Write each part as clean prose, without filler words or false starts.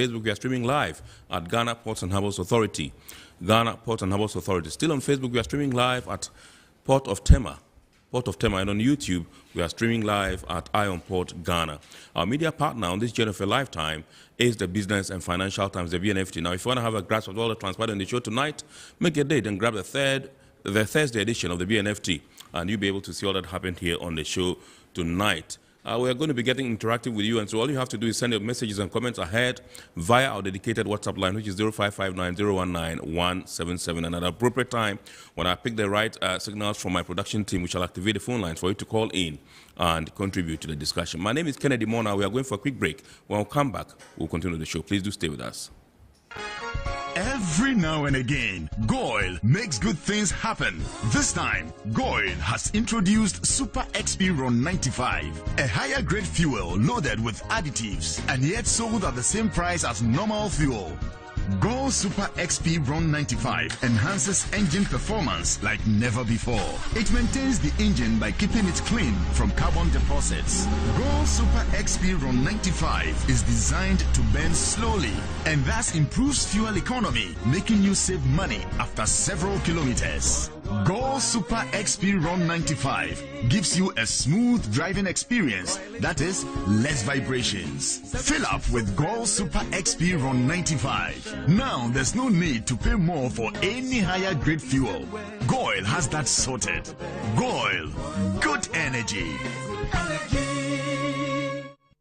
Facebook, we are streaming live at Ghana Ports and Harbours Authority. Ghana Ports and Harbours Authority. Still on Facebook, we are streaming live at Port of Tema. Port of Tema. And on YouTube, we are streaming live at Ion Port, Ghana. Our media partner on this journey of a lifetime is the Business and Financial Times, the BNFT. Now, if you want to have a grasp of all the transpired in the show tonight, make a date and grab the Thursday edition of the BNFT, and you'll be able to see all that happened here on the show tonight. We are going to be getting interactive with you, and so all you have to do is send your messages and comments ahead via our dedicated WhatsApp line, which is 0559-019-177. And at the appropriate time, when I pick the right signals from my production team, we shall activate the phone lines for you to call in and contribute to the discussion. My name is Kennedy Mona. We are going for a quick break. When we come back, we'll continue the show. Please do stay with us. Every now and again, Goil makes good things happen. This time, Goil has introduced Super XP Ron 95, a higher grade fuel loaded with additives and yet sold at the same price as normal fuel. Goil Super XP Ron 95 enhances engine performance like never before. It maintains the engine by keeping it clean from carbon deposits. Goil Super XP Ron 95 is designed to burn slowly and thus improves fuel economy, making you save money after several kilometers. Goil Super XP Ron 95 gives you a smooth driving experience, that is, less vibrations. Fill up with Goil Super XP Ron 95. Now there's no need to pay more for any higher grade fuel. Goil has that sorted. Goil, good energy.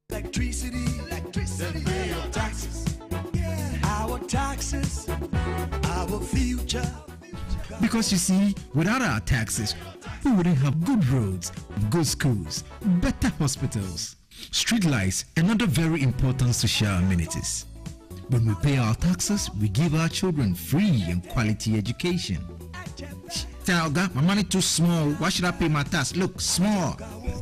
Electricity, pay your taxes. Our taxes, our future. Because you see, without our taxes, we wouldn't have good roads, good schools, better hospitals, street lights, and other very important social amenities. When we pay our taxes, we give our children free and quality education. Talga, my money too small. Why should I pay my tax? Look, small.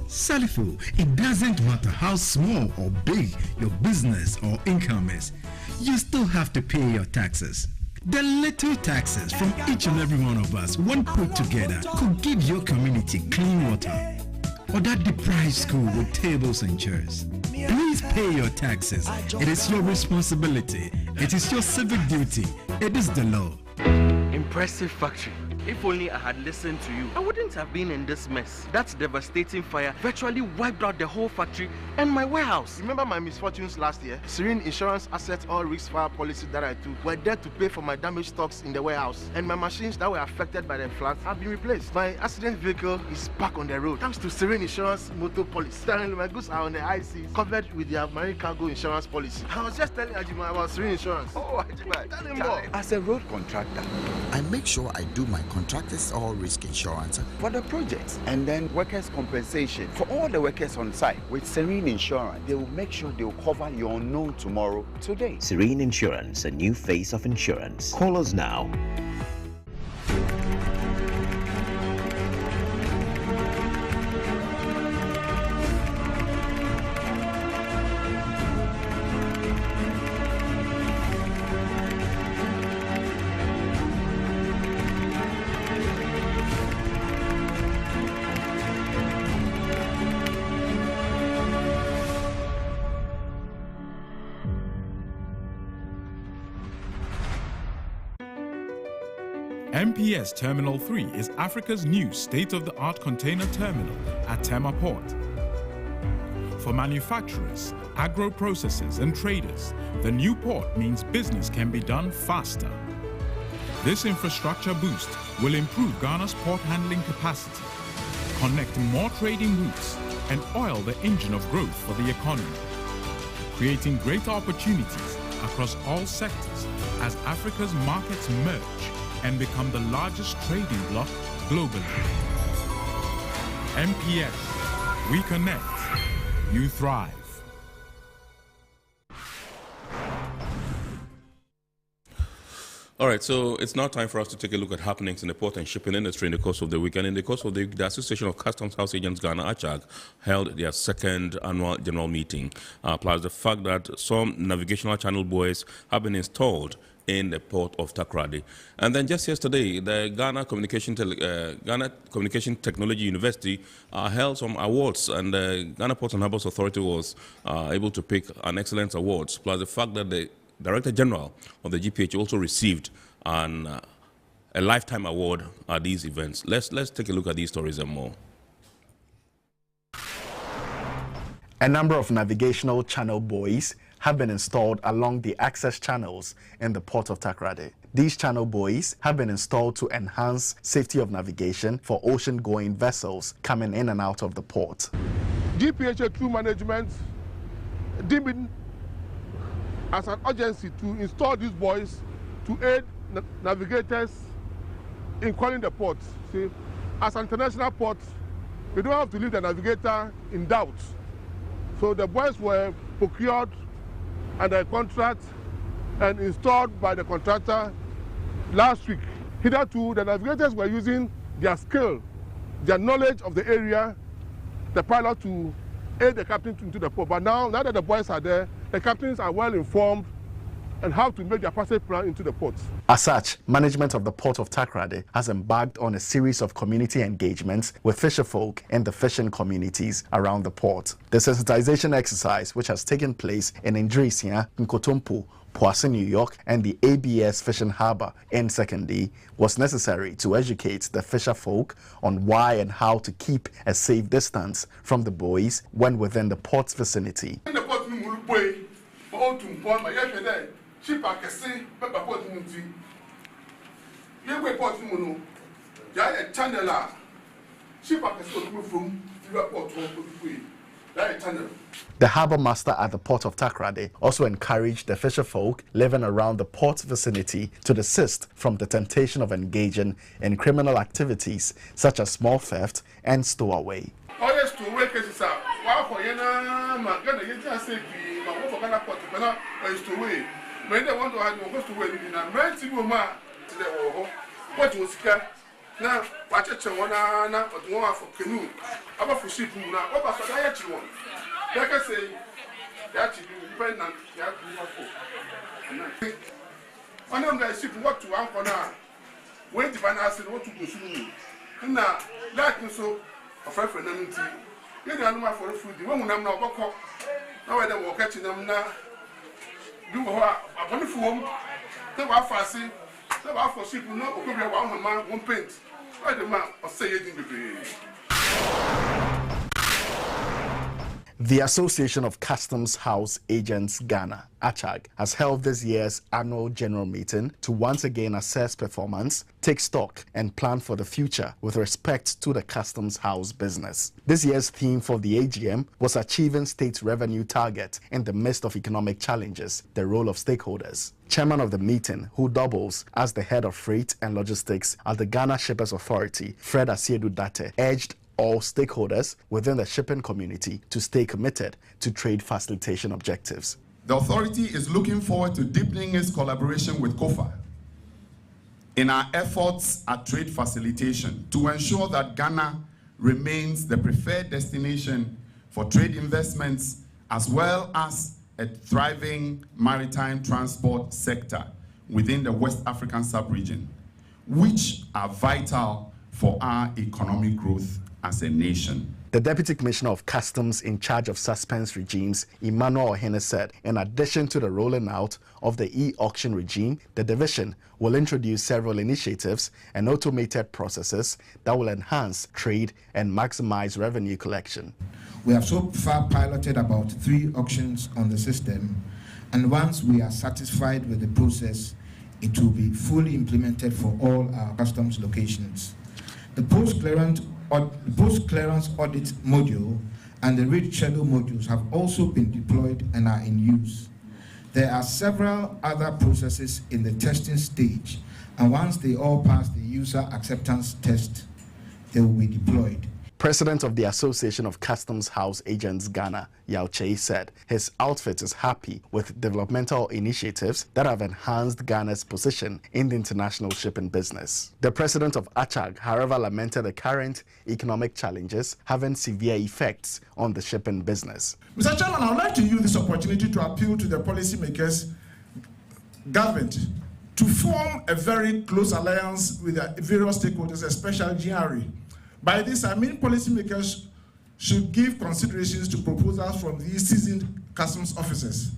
Salifo, it doesn't matter how small or big your business or income is. You still have to pay your taxes. The little taxes from each and every one of us, when put together, could give your community clean water or that deprived school with tables and chairs. Please pay your taxes. It is your responsibility. It is your civic duty. It is the law. Impressive factory. If only I had listened to you, I wouldn't have been in this mess. That devastating fire virtually wiped out the whole factory and my warehouse. Remember my misfortunes last year? Serene Insurance Asset All Risk Fire policy that I took were there to pay for my damaged stocks in the warehouse. And my machines that were affected by the floods have been replaced. My accident vehicle is back on the road thanks to Serene Insurance Motor Policy. Currently, my goods are on the high seas, covered with their marine cargo insurance policy. I was just telling Ajima about Serene Insurance. Oh, Ajima, tell him more. As a road contractor, I make sure I do my contractors all risk insurance for the projects and then workers' compensation for all the workers on site. With Serene Insurance, they will make sure they will cover your unknown tomorrow today. Serene Insurance, a new face of insurance. Call us now. MPS Terminal 3 is Africa's new state-of-the-art container terminal at Tema Port. For manufacturers, agro-processors and traders, the new port means business can be done faster. This infrastructure boost will improve Ghana's port handling capacity, connect more trading routes, and oil the engine of growth for the economy, creating great opportunities across all sectors as Africa's markets merge and become the largest trading bloc globally. MPS, we connect, you thrive. All right, so it's now time for us to take a look at happenings in the port and shipping industry in the course of the weekend. In the course of the week, the Association of Customs House Agents Ghana, ACHAG, held their second annual general meeting, plus the fact that some navigational channel buoys have been installed in the port of Takoradi. And then just yesterday, the Ghana Communication Technology University held some awards, and the Ghana Ports and Harbours Authority was able to pick an excellence awards, plus the fact that the Director General of the GPHA, also received a lifetime award at these events. Let's take a look at these stories and more. A number of navigational channel buoys have been installed along the access channels in the port of Takoradi. These channel buoys have been installed to enhance safety of navigation for ocean-going vessels coming in and out of the port. GPHA crew management deemed as an urgency to install these buoys to aid navigators in calling the port. See, as an international port, we don't have to leave the navigator in doubt. So the buoys were procured under a contract and installed by the contractor last week. Hitherto, the navigators were using their skill, their knowledge of the area, the pilot to aid the captain into the port. But now that the buoys are there, the captains are well informed and how to make their passage plan into the port. As such, management of the port of Takoradi has embarked on a series of community engagements with fisherfolk and the fishing communities around the port. The sensitization exercise, which has taken place in Indrisia, Nkotompo, Poissy, New York, and the ABS Fishing Harbour in Secondary, was necessary to educate the fisherfolk on why and how to keep a safe distance from the buoys when within the port's vicinity. The harbour master at the port of Takoradi also encouraged the fisherfolk living around the port vicinity to desist from the temptation of engaging in criminal activities such as small theft and stowaway. Now, watch it one for canoe. I'm for ship now. What about the one? Like I say, that you depend on the I know that ship what to anchor now. Wait if I ask what to do soon. Now, like so, a friend for them. You don't know for the food. The woman I'm not walk up. Now I don't walk catching them now. Do what I want for home. They were fancy. They were for ship, no, could be one man, one paint. I the man or say it in the The Association of Customs House Agents Ghana, ACHAG, has held this year's annual general meeting to once again assess performance, take stock, and plan for the future with respect to the customs house business. This year's theme for the AGM was achieving state revenue target in the midst of economic challenges, the role of stakeholders. Chairman of the meeting, who doubles as the head of freight and logistics at the Ghana Shippers Authority, Fred Asiedu Date, urged all stakeholders within the shipping community to stay committed to trade facilitation objectives. The authority is looking forward to deepening its collaboration with COFA in our efforts at trade facilitation to ensure that Ghana remains the preferred destination for trade investments as well as a thriving maritime transport sector within the West African sub-region, which are vital for our economic growth as a nation. The Deputy Commissioner of Customs in charge of suspense regimes, Emmanuel Ohene, said in addition to the rolling out of the e-auction regime, the division will introduce several initiatives and automated processes that will enhance trade and maximize revenue collection. We have so far piloted about 3 auctions on the system, and once we are satisfied with the process, it will be fully implemented for all our customs locations. The post-clearance audit module and the rate schedule modules have also been deployed and are in use. There are several other processes in the testing stage, and once they all pass the user acceptance test, they will be deployed. President of the Association of Customs House Agents Ghana, Yao Chei, said his outfit is happy with developmental initiatives that have enhanced Ghana's position in the international shipping business. The president of ACHAG, however, lamented the current economic challenges having severe effects on the shipping business. Mr. Chairman, I would like to use this opportunity to appeal to the policymakers, government, to form a very close alliance with the various stakeholders, especially GRE. By this, I mean policymakers should give considerations to proposals from these seasoned customs officers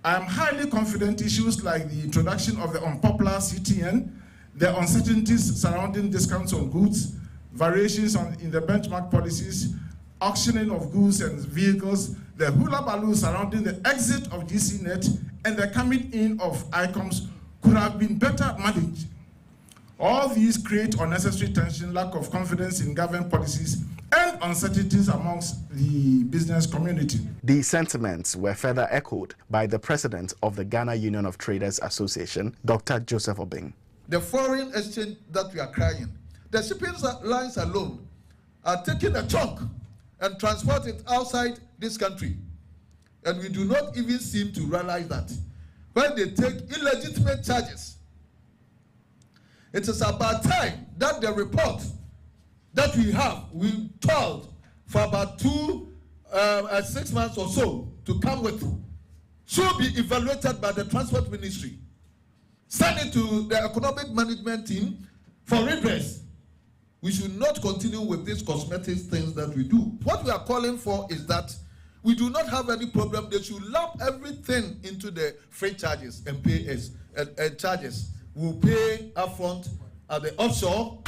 I am highly confident issues like the introduction of the unpopular CTN, the uncertainties surrounding discounts on goods, variations in the benchmark policies, auctioning of goods and vehicles, the hula baloo surrounding the exit of GCNet, and the coming in of ICOMs could have been better managed. All these create unnecessary tension, lack of confidence in government policies, and uncertainties amongst the business community. The sentiments were further echoed by the president of the Ghana Union of Traders Association, Dr. Joseph Obeng. The foreign exchange that we are crying, the shipping lines alone are taking a chunk and transport it outside this country. And we do not even seem to realize that. When they take illegitimate charges, it is about time that the report that we told for about 6 months or so to come with, should be evaluated by the Transport Ministry. Send it to the Economic Management team for redress. We should not continue with these cosmetic things that we do. What we are calling for is that we do not have any problem. They should lump everything into the freight charges and pay us and charges. We'll pay upfront at the offshore.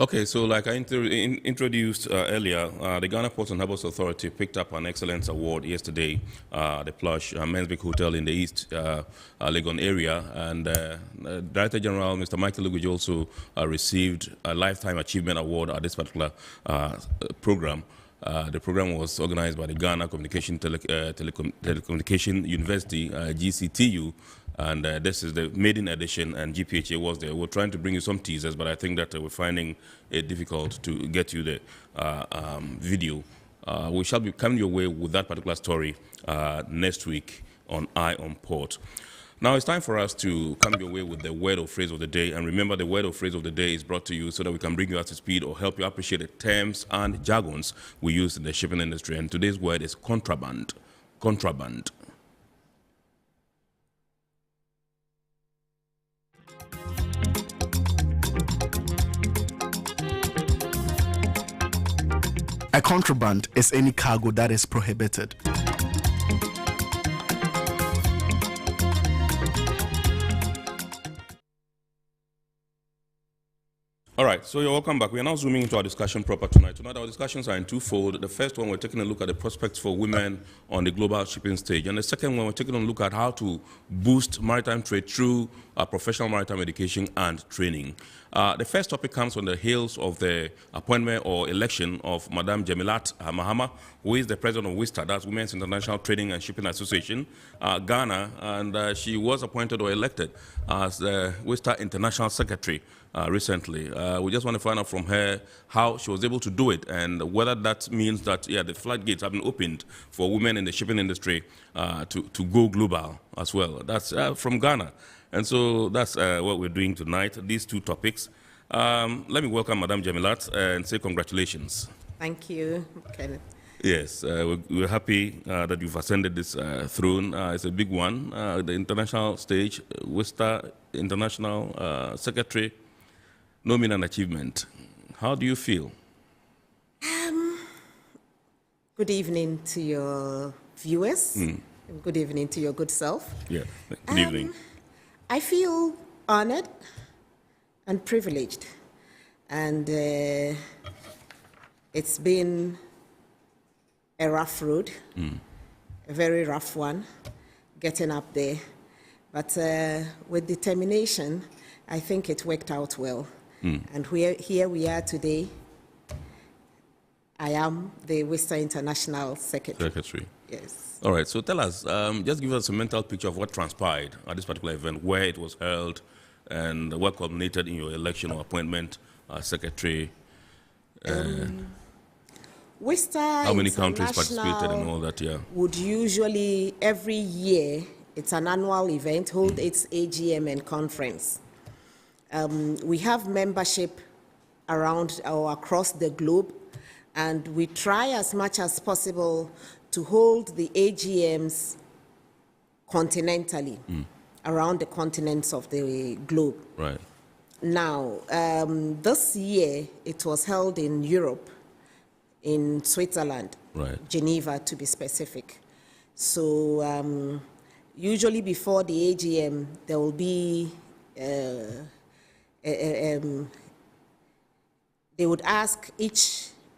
Okay, so like I introduced earlier, the Ghana Ports and Harbours Authority picked up an excellence award yesterday, the Plush Menswick Hotel in the East Legon area, and Director General Mr. Michael Luguj also received a Lifetime Achievement Award at this particular program. The program was organized by the Ghana Telecommunication University, GCTU, and this is the maiden edition, and GPHA was there. We're trying to bring you some teasers, but I think that we're finding it difficult to get you the video. We shall be coming your way with that particular story next week on Eye on Port. Now it's time for us to come your way with the word or phrase of the day. And remember, the word or phrase of the day is brought to you so that we can bring you up to speed or help you appreciate the terms and jargons we use in the shipping industry. And today's word is contraband. Contraband. A contraband is any cargo that is prohibited. All right, so you're welcome back. We are now zooming into our discussion proper tonight. Tonight, our discussions are in twofold. The first one, we're taking a look at the prospects for women on the global shipping stage. And the second one, we're taking a look at how to boost maritime trade through professional maritime education and training. The first topic comes on the heels of the appointment or election of Madam Jamilat Mahama, who is the president of WISTA, that's Women's International Trading and Shipping Association, Ghana, and she was appointed or elected as the WISTA International Secretary recently. We just want to find out from her how she was able to do it and whether that means that, yeah, the floodgates have been opened for women in the shipping industry to go global as well. That's from Ghana. And so that's what we're doing tonight, these two topics. Let me welcome Madam Jamilat and say congratulations. Thank you, Kenneth. Yes, we're happy that you've ascended this throne. It's a big one. The international stage, WISTA International Secretary, no mean an achievement. How do you feel? Good evening to your viewers. And good evening to your good self. Yeah, good evening. I feel honored and privileged. And it's been a rough road, a very rough one, getting up there. But with determination, I think it worked out well. And here we are today. I am the WISTA International Secretary. Yes. All right, so tell us, just give us a mental picture of what transpired at this particular event, where it was held, and what culminated in your election or appointment as Secretary. WISTA how many countries participated and all that, yeah? Would usually, every year, it's an annual event, hold its AGM and conference. We have membership around or across the globe And we try as much as possible to hold the AGMs continentally, around the continents of the globe. Right. Now, this year, it was held in Europe, in Switzerland, right. Geneva to be specific. So usually before the AGM, there will be, they would ask each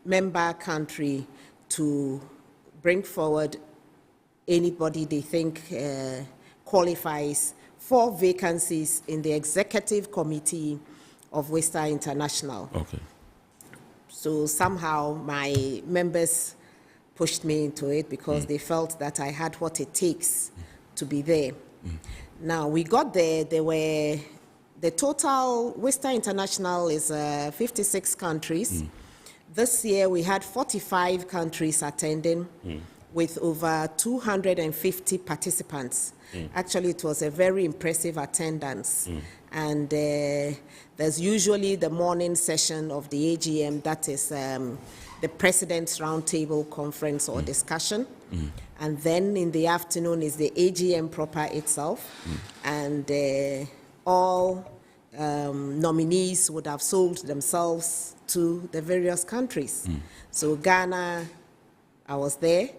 member country to bring forward anybody they think qualifies for vacancies in the executive committee of Vista International. Okay. So somehow my members pushed me into it because they felt that I had what it takes to be there. Now we got there, the total Vista International is 56 countries. This year we had 45 countries attending with over 250 participants. Actually, it was a very impressive attendance. And there's usually the morning session of the AGM, that is the President's Roundtable Conference or discussion. And then in the afternoon is the AGM proper itself. And all nominees would have sold themselves to the various countries. So Ghana, I was there.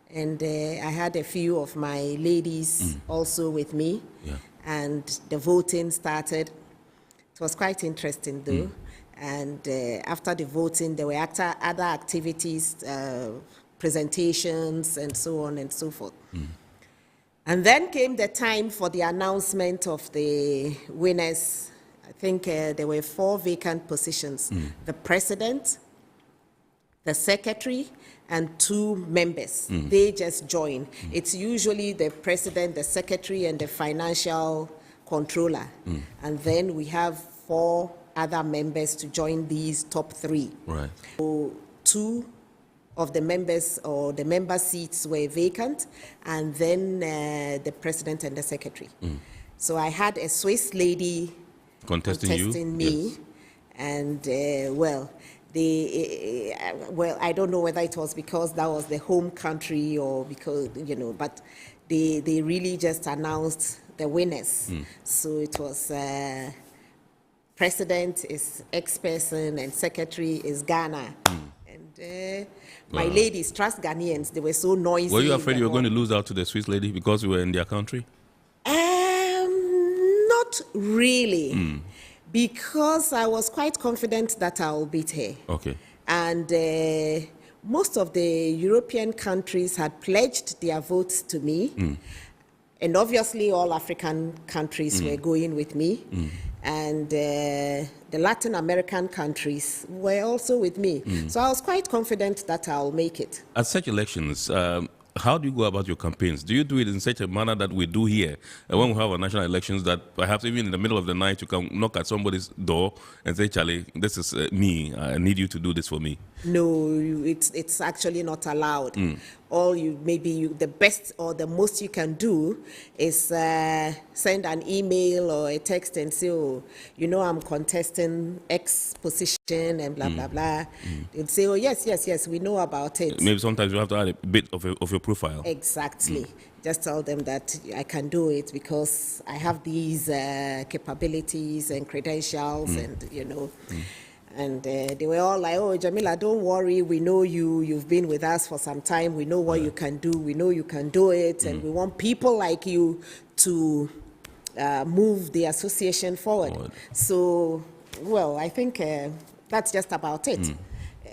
And I had a few of my ladies also with me. And the voting started. It was quite interesting, though. And after the voting, there were other activities, presentations, and so on and so forth. And then came the time for the announcement of the winners. I think there were 4 vacant positions. The president, the secretary, and 2 members. They just join. It's usually the president, the secretary, and the financial controller. And then we have 4 other members to join these top 3. Right. So 2 of the members or the member seats were vacant, and then the president and the secretary. So I had a Swiss lady contesting me, yes. And well, I don't know whether it was because that was the home country or because, but they really just announced the winners. So it was president is X person and secretary is Ghana. And my ladies, trust Ghanaians, they were so noisy. Were you afraid you were going to lose out to the Swiss lady because you were in their country? Not really. Because I was quite confident that I'll beat her. Okay. And most of the European countries had pledged their votes to me. And obviously all African countries were going with me. And the Latin American countries were also with me. So I was quite confident that I'll make it. At such elections, how do you go about your campaigns? Do you do it in such a manner that we do here? When we have our national elections, that perhaps even in the middle of the night, you can knock at somebody's door and say, Charlie, this is me. I need you to do this for me. No, it's actually not allowed. The best or the most you can do is send an email or a text and say, I'm contesting X position and blah, blah, blah. They'd say, yes, we know about it. Maybe sometimes you have to add a bit of your profile. Exactly. Just tell them that I can do it because I have these capabilities and credentials and, And they were all like, oh, Jamila, don't worry. We know you. You've been with us for some time. We know what you can do. We know you can do it. And we want people like you to move the association forward. So, well, I think that's just about it.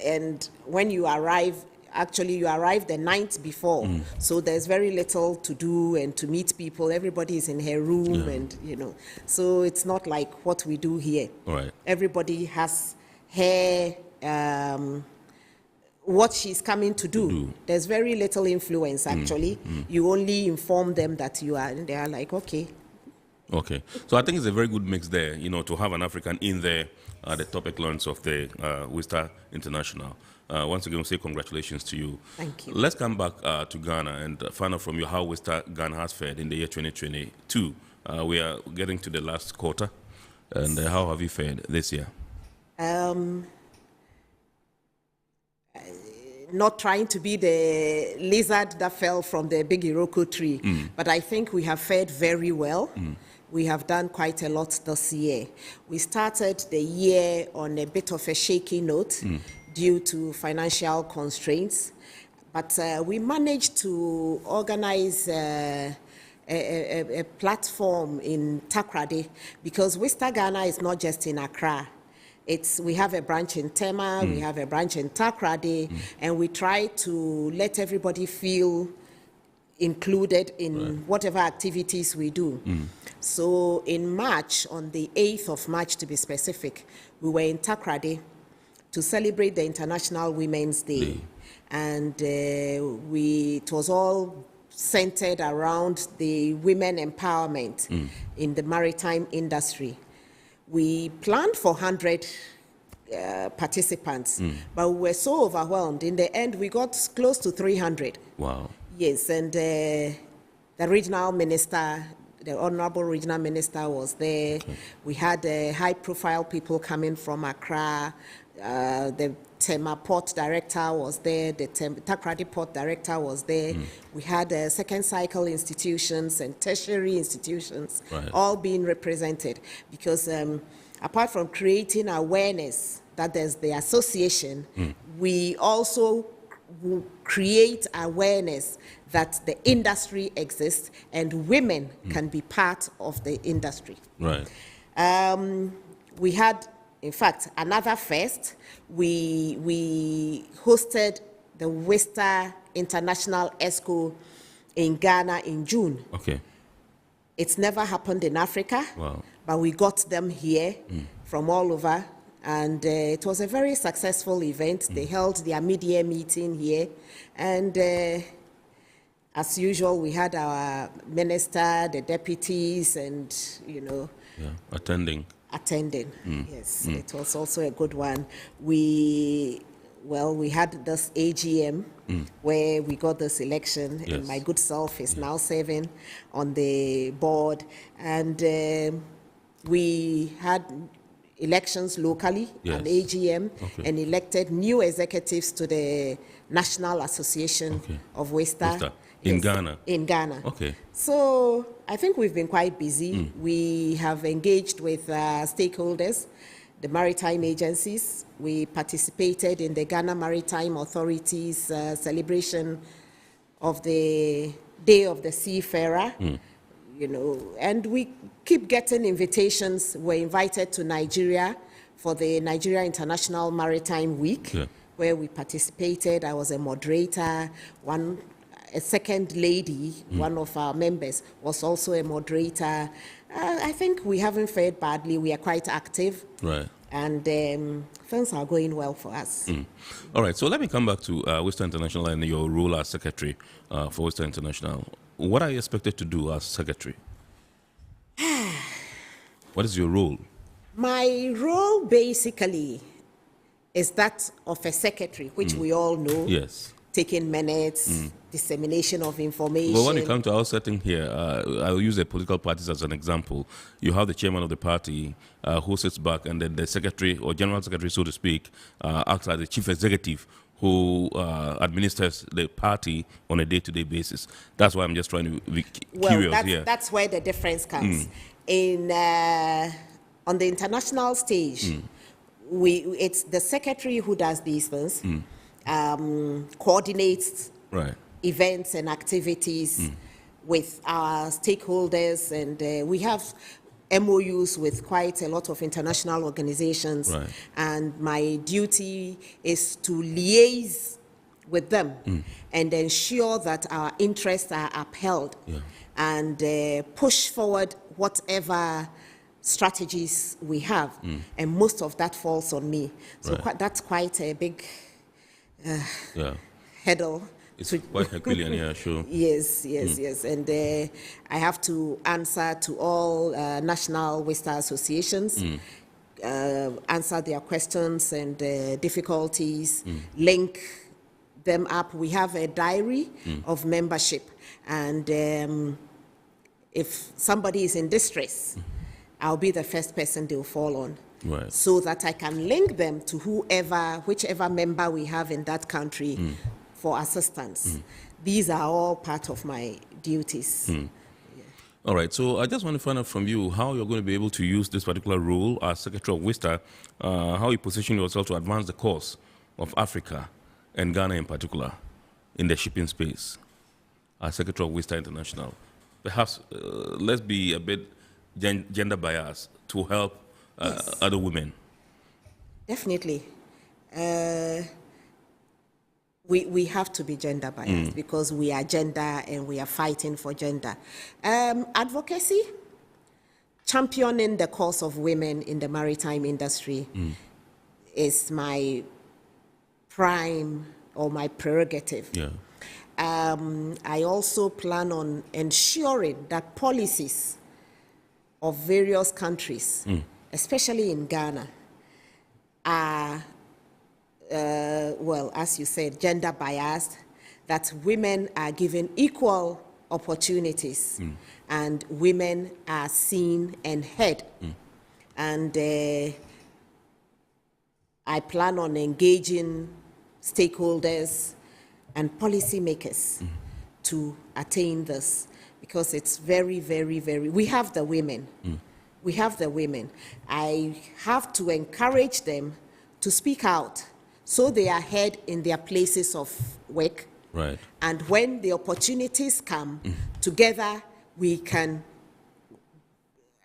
And when you arrive, actually, you arrive the night before. So there's very little to do and to meet people. Everybody is in her room and, So it's not like what we do here. Right. Everybody has her what she's coming to do. There's very little influence, actually. You only inform them that you are, and they are like, okay. Okay. So I think it's a very good mix there, to have an African in there at the top echelons of the Vista International. Once again, we'll say congratulations to you. Thank you. Let's come back to Ghana and find out from you how Vista Ghana has fared in the year 2022. We are getting to the last quarter. And how have you fared this year? not trying to be the lizard that fell from the big Iroko tree, but I think we have fared very well. We have done quite a lot this year. We started the year on a bit of a shaky note due to financial constraints, but we managed to organize a platform in Takoradi, because Vista Ghana is not just in Accra. We have a branch in Tema, we have a branch in Takoradi, and we try to let everybody feel included in whatever activities we do. So in March, on the 8th of March to be specific, we were in Takoradi to celebrate the International Women's Day. And it was all centered around the women empowerment in the maritime industry. We planned for 100 participants, but we were so overwhelmed. In the end, we got close to 300. Wow. Yes, and the regional minister, the honorable regional minister was there. Okay. We had high-profile people coming from Accra. The Tema port director was there. The Takoradi port director was there. We had second cycle institutions and tertiary institutions all being represented, because apart from creating awareness that there's the association, we also create awareness that the industry exists and women can be part of the industry. Right. We had, in fact, another first. We hosted the Westa International Expo in Ghana in June. Okay. It's never happened in Africa, but we got them here from all over. And it was a very successful event. They held their mid-year meeting here. And as usual, we had our minister, the deputies, and, attending. Yes. It was also a good one. We had this AGM where we got this election, and my good self is now serving on the board. And we had elections locally, an AGM, and elected new executives to the National Association of Westa. In Ghana? In Ghana. Okay. So I think we've been quite busy. We have engaged with stakeholders, the maritime agencies. We participated in the Ghana Maritime Authority's celebration of the Day of the Seafarer. And we keep getting invitations. We're invited to Nigeria for the Nigeria International Maritime Week, where we participated. I was a moderator. A second lady, one of our members, was also a moderator. I think we haven't fared badly. We are quite active. Right. And things are going well for us. All right, so let me come back to Westa International and your role as secretary for Westa International. What are you expected to do as secretary? What is your role? My role basically is that of a secretary, which we all know. Yes. Taking minutes, dissemination of information. Well, when you come to our setting here, I'll use the political parties as an example. You have the chairman of the party who sits back, and then the secretary or general secretary, so to speak, acts as the chief executive who administers the party on a day-to-day basis. That's why I'm just trying to be curious here. That's where the difference comes. On the international stage, it's the secretary who does these things. Coordinates events and activities with our stakeholders, and we have MOUs with quite a lot of international organizations, and my duty is to liaise with them and ensure that our interests are upheld and push forward whatever strategies we have, and most of that falls on me. So that's quite a big hurdle. It's quite Herculean, yeah, sure. Yes. And I have to answer to all national Westa associations, answer their questions and difficulties, link them up. We have a diary of membership, and if somebody is in distress, I'll be the first person they'll fall on. right, so that I can link them to whichever member we have in that country for assistance. These are all part of my duties. All right, so I just want to find out from you how you're going to be able to use this particular role as Secretary of WISTA, how you position yourself to advance the cause of Africa and Ghana in particular in the shipping space as Secretary of WISTA International. Perhaps let's be a bit gender biased to help Yes. other women. Definitely. We have to be gender biased because we are gender and we are fighting for gender. Advocacy, championing the cause of women in the maritime industry is my prime or my prerogative. Yeah. I also plan on ensuring that policies of various countries, especially in Ghana, are well, as you said, gender biased, that women are given equal opportunities and women are seen and heard. And I plan on engaging stakeholders and policymakers to attain this, because it's very, very, very, we have the women. We have the women. I have to encourage them to speak out so they are heard in their places of work. Right. And when the opportunities come, together we can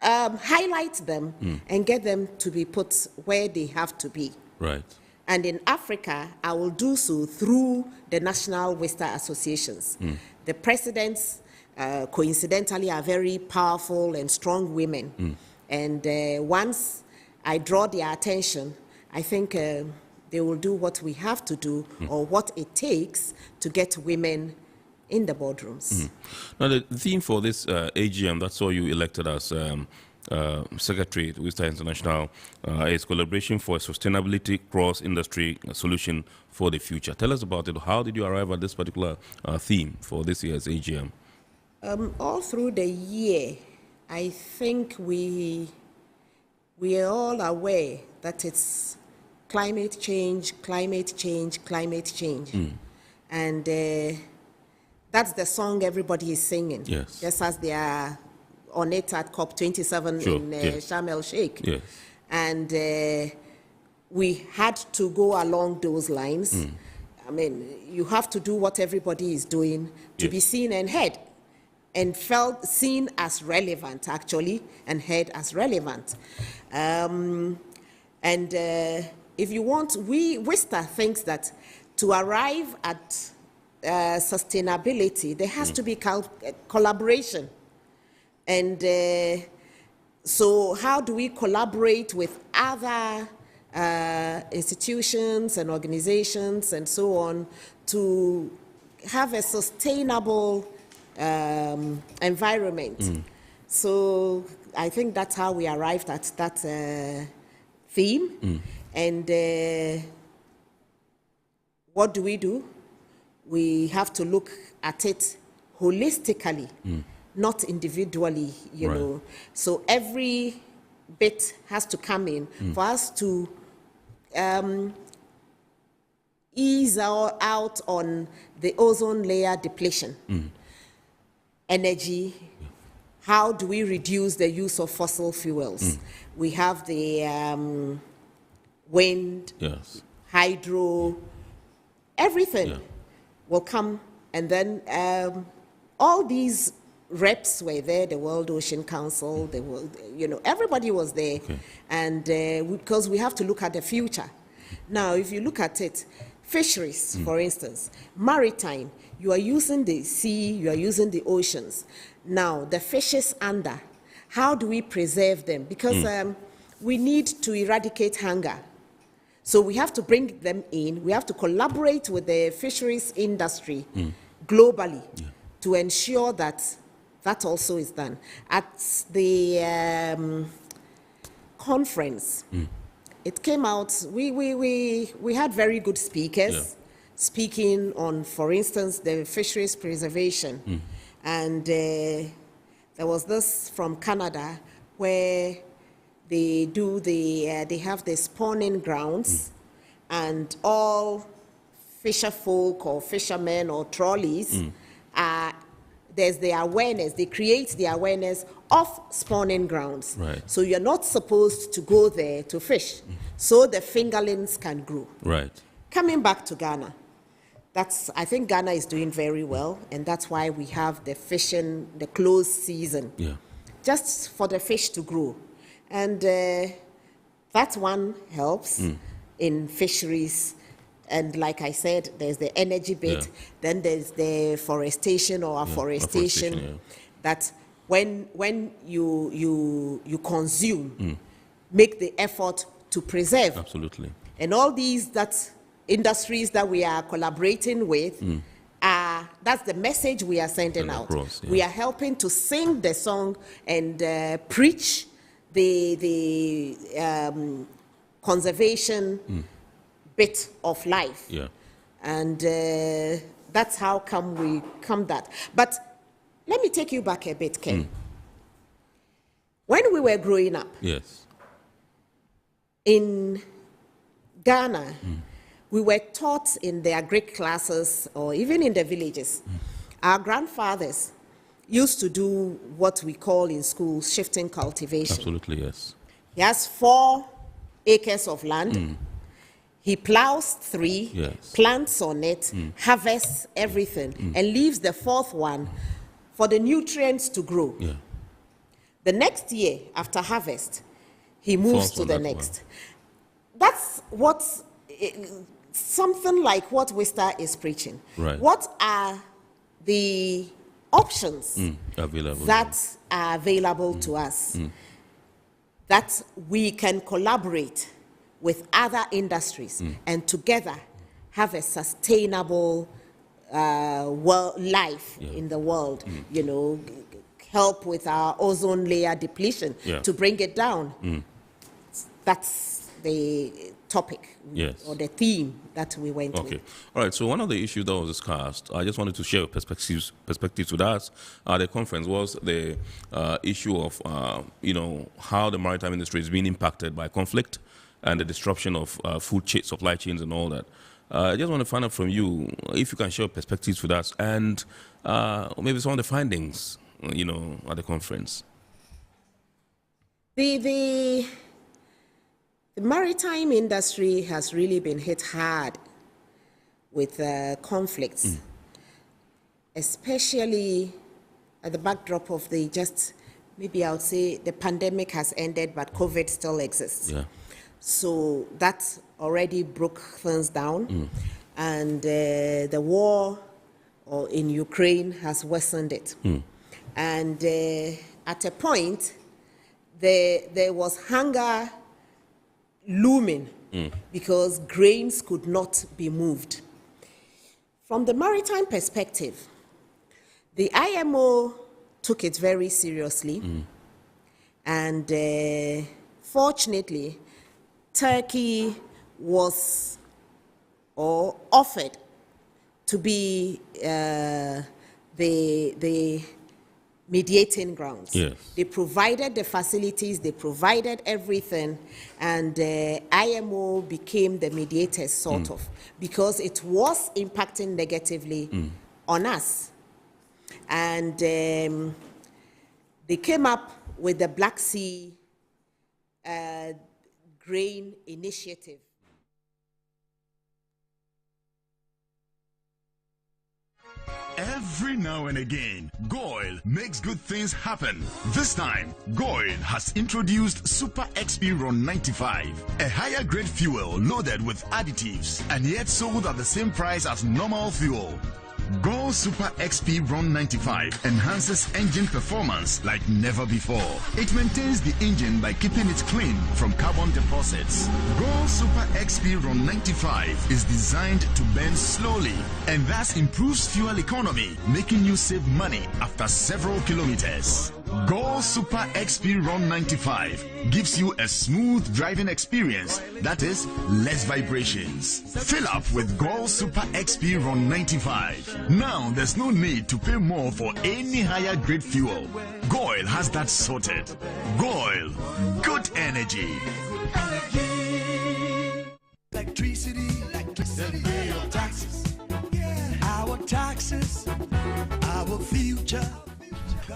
highlight them and get them to be put where they have to be. Right. And in Africa, I will do so through the national WISTA associations. The presidents, coincidentally, are very powerful and strong women. And once I draw their attention, I think they will do what we have to do or what it takes to get women in the boardrooms. Now, the theme for this AGM that saw you elected as Secretary to WISTA International is collaboration for a sustainability cross-industry solution for the future. Tell us about it. How did you arrive at this particular theme for this year's AGM? All through the year, I think we are all aware that it's climate change, climate change, climate change. And that's the song everybody is singing. Yes. Just as they are on it at COP27 in Sharm el-Sheikh. Yes. And we had to go along those lines. I mean, you have to do what everybody is doing to be seen and heard, and seen as relevant, actually, and heard as relevant. If you want, WISTA thinks that to arrive at sustainability, there has to be collaboration. And so how do we collaborate with other institutions and organizations and so on to have a sustainable environment? So I think that's how we arrived at that theme. And what do? We have to look at it holistically, not individually, you know. So every bit has to come in for us to ease out on the ozone layer depletion. Energy, how do we reduce the use of fossil fuels? We have the wind, hydro, everything will come. And then all these reps were there, the World Ocean Council, the world, everybody was there. And because we have to look at the future. Now, if you look at it, fisheries, for instance, maritime, you are using the sea, you are using the oceans. Now, the fishes under, how do we preserve them? Because we need to eradicate hunger. So we have to bring them in. We have to collaborate with the fisheries industry globally to ensure that that also is done. At the conference, it came out, we had very good speakers speaking on, for instance, the fisheries preservation. And there was this from Canada where they do they have the spawning grounds, and all fisher folk or fishermen or trolleys there's the awareness. They create the awareness of spawning grounds. Right. So you're not supposed to go there to fish, so the fingerlings can grow. Right. Coming back to Ghana, I think Ghana is doing very well, and that's why we have the fishing, the closed season, just for the fish to grow. And that one helps in fisheries. And like I said, there's the energy bit, then there's the forestation or afforestation, that when you consume, make the effort to preserve. Absolutely. And all these industries that we are collaborating with, that's the message we are sending out. Across, We are helping to sing the song and preach the conservation bit of life. Yeah. And that's how come we come that. But let me take you back a bit, Ken. When we were growing up, yes, in Ghana, we were taught in the agric classes or even in the villages. Our grandfathers used to do what we call in school shifting cultivation. Absolutely, yes. He has 4 acres of land. He plows 3, yes, plants on it, harvests everything, and leaves the 4th one for the nutrients to grow. Yeah. The next year, after harvest, he moves to the next. That's what, something like what Wista is preaching. Right. What are the options available that are available to us that we can collaborate with other industries and together have a sustainable life in the world, you know, help with our ozone layer depletion to bring it down. That's the topic or the theme that we went with. Okay. All right. So one of the issues that was discussed, I just wanted to share perspectives with us at the conference, was the issue of, you know, how the maritime industry is being impacted by conflict and the disruption of supply chains and all that. I just want to find out from you if you can share perspectives with us and maybe some of the findings, you know, at the conference. The maritime industry has really been hit hard with conflicts, especially at the backdrop of maybe I would say the pandemic has ended, but COVID still exists. Yeah. So that already broke things down, and the war in Ukraine has worsened it. And at a point, there was hunger looming because grains could not be moved. From the maritime perspective, the IMO took it very seriously, and fortunately, Turkey was offered to be the mediating grounds. Yes. They provided the facilities, they provided everything, and IMO became the mediators, sort of, because it was impacting negatively on us. And they came up with the Black Sea Grain Initiative. Every now and again, Goyle makes good things happen. This time, Goyle has introduced Super XP Ron 95, a higher grade fuel loaded with additives and yet sold at the same price as normal fuel. Goyle Super XP Ron 95 enhances engine performance like never before. It maintains the engine by keeping it clean from carbon deposits. Goyle Super XP Ron 95 is designed to burn slowly and thus improves fuel economy, making you save money after several kilometers. Go Super XP Run 95 gives you a smooth driving experience that is less vibrations. Fill up with Go Super XP Run 95. Now there's no need to pay more for any higher grade fuel. Goil has that sorted. Goil, good energy. Electricity, pay your taxes. Our taxes, our future.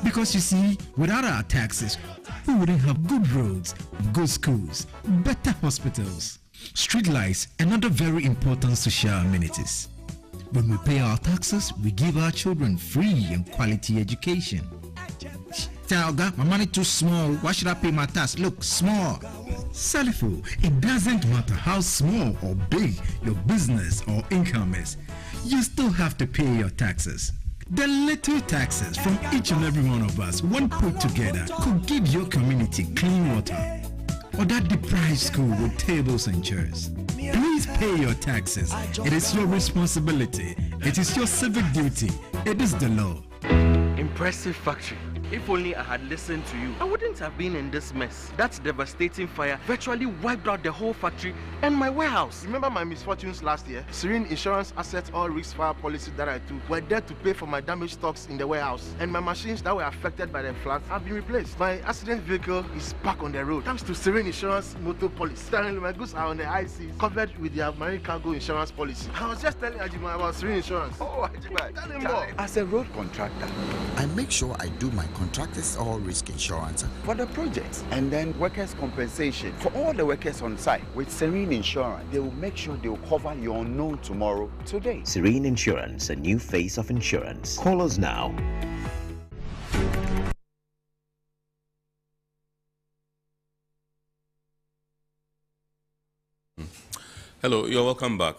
Because you see, without our taxes, we wouldn't have good roads, good schools, better hospitals, street lights, and other very important social amenities. When we pay our taxes, we give our children free and quality education. Talga, my money too small. Why should I pay my tax? Look, small. Salifo, it doesn't matter how small or big your business or income is. You still have to pay your taxes. The little taxes from each and every one of us, when put together, could give your community clean water or that deprived school with tables and chairs. Please pay your taxes. It is your responsibility. It is your civic duty. It is the law. Impressive factory. If only I had listened to you, I wouldn't have been in this mess. That devastating fire virtually wiped out the whole factory and my warehouse. Remember my misfortunes last year? Serene Insurance Asset All Risk Fire policy that I took were there to pay for my damaged stocks in the warehouse. And my machines that were affected by the floods have been replaced. My accident vehicle is back on the road thanks to Serene Insurance motor policy. Currently, my goods are on the high seas, covered with their marine cargo insurance policy. I was just telling Ajima about Serene Insurance. Oh, Ajima, tell him more. As a road contractor, I make sure I do my contractors all risk insurance for the projects and then workers' compensation for all the workers on site. With Serene Insurance, they will make sure they will cover your unknown tomorrow today. Serene Insurance, a new face of insurance. Call us now. Hello, you're welcome back.